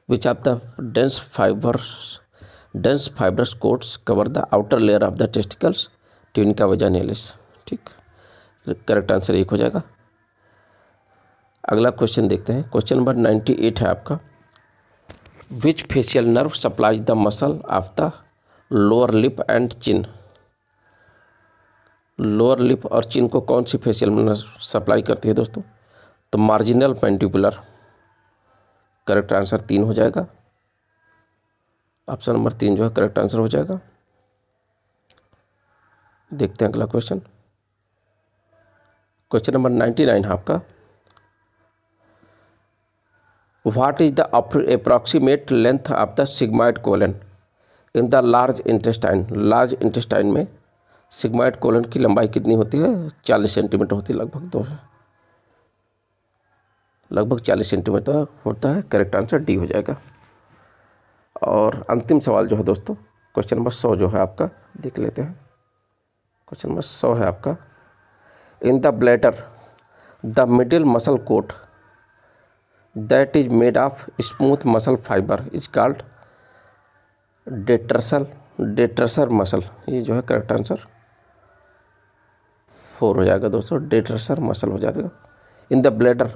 S1: Which of the dense fibrous coats cover the outer layer of the testicles, tunica vaginalis. ठीक, करेक्ट आंसर 1 हो जाएगा। अगला क्वेश्चन देखते हैं। क्वेश्चन नंबर 98 है आपका, which facial nerve supplies the muscle of the lower lip and chin. Lower lip और chin को कौन सी फेशियल मसल सप्लाई करती है दोस्तों? तो मार्जिनल मैंडिबुलर। करेक्ट आंसर 3 हो जाएगा। ऑप्शन नंबर 3 जो है करेक्ट आंसर हो जाएगा। देखते हैं अगला क्वेश्चन। क्वेश्चन नंबर 99 है आपका। What is the approximate length of the sigmoid colon in the large intestine? Large intestine में सिग्मॉइड कोलन की लंबाई कितनी होती है? 40 सेंटीमीटर होती है लगभग 40 सेंटीमीटर होता है। करेक्ट आंसर डी हो जाएगा। और अंतिम सवाल जो है दोस्तों, क्वेश्चन नंबर 100 जो है आपका, देख लेते हैं। क्वेश्चन नंबर 100 है आपका। In the bladder the middle muscle coat that is made of smooth muscle fibre is called detrusor muscle. ये जो है करेक्ट आंसर 4 हो जाएगा दोस्तों। डेट्रसर मसल हो जाएगा। In the bladder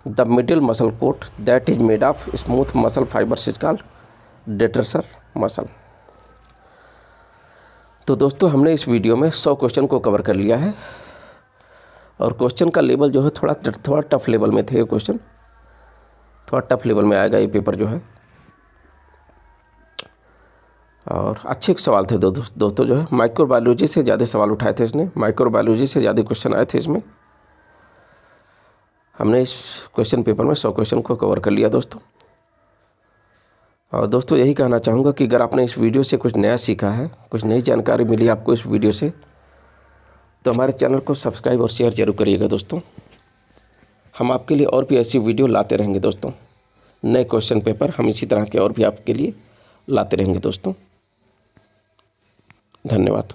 S1: the middle muscle coat that is made of smooth muscle fibre is called detrusor muscle. तो दोस्तों हमने इस वीडियो में 100 क्वेश्चन को कवर कर लिया है। और क्वेश्चन का लेवल जो है थोड़ा टफ लेवल में थे। ये क्वेश्चन थोड़ा टफ लेवल में आएगा ये पेपर जो है। और अच्छे सवाल थे दोस्तों जो है। माइक्रोबायोलॉजी से ज़्यादा सवाल उठाए थे इसने। माइक्रोबायोलॉजी से ज़्यादा क्वेश्चन आए थे इसमें। हमने इस क्वेश्चन पेपर में 100 क्वेश्चन को कवर कर लिया दोस्तों। और दोस्तों यही कहना चाहूँगा कि अगर आपने इस वीडियो से कुछ नया सीखा है, कुछ नई जानकारी मिली आपको इस वीडियो से, तो हमारे चैनल को सब्सक्राइब और शेयर जरूर करिएगा दोस्तों। हम आपके लिए और भी ऐसी वीडियो लाते रहेंगे दोस्तों। नए क्वेश्चन पेपर हम इसी तरह के और भी आपके लिए लाते रहेंगे दोस्तों। धन्यवाद।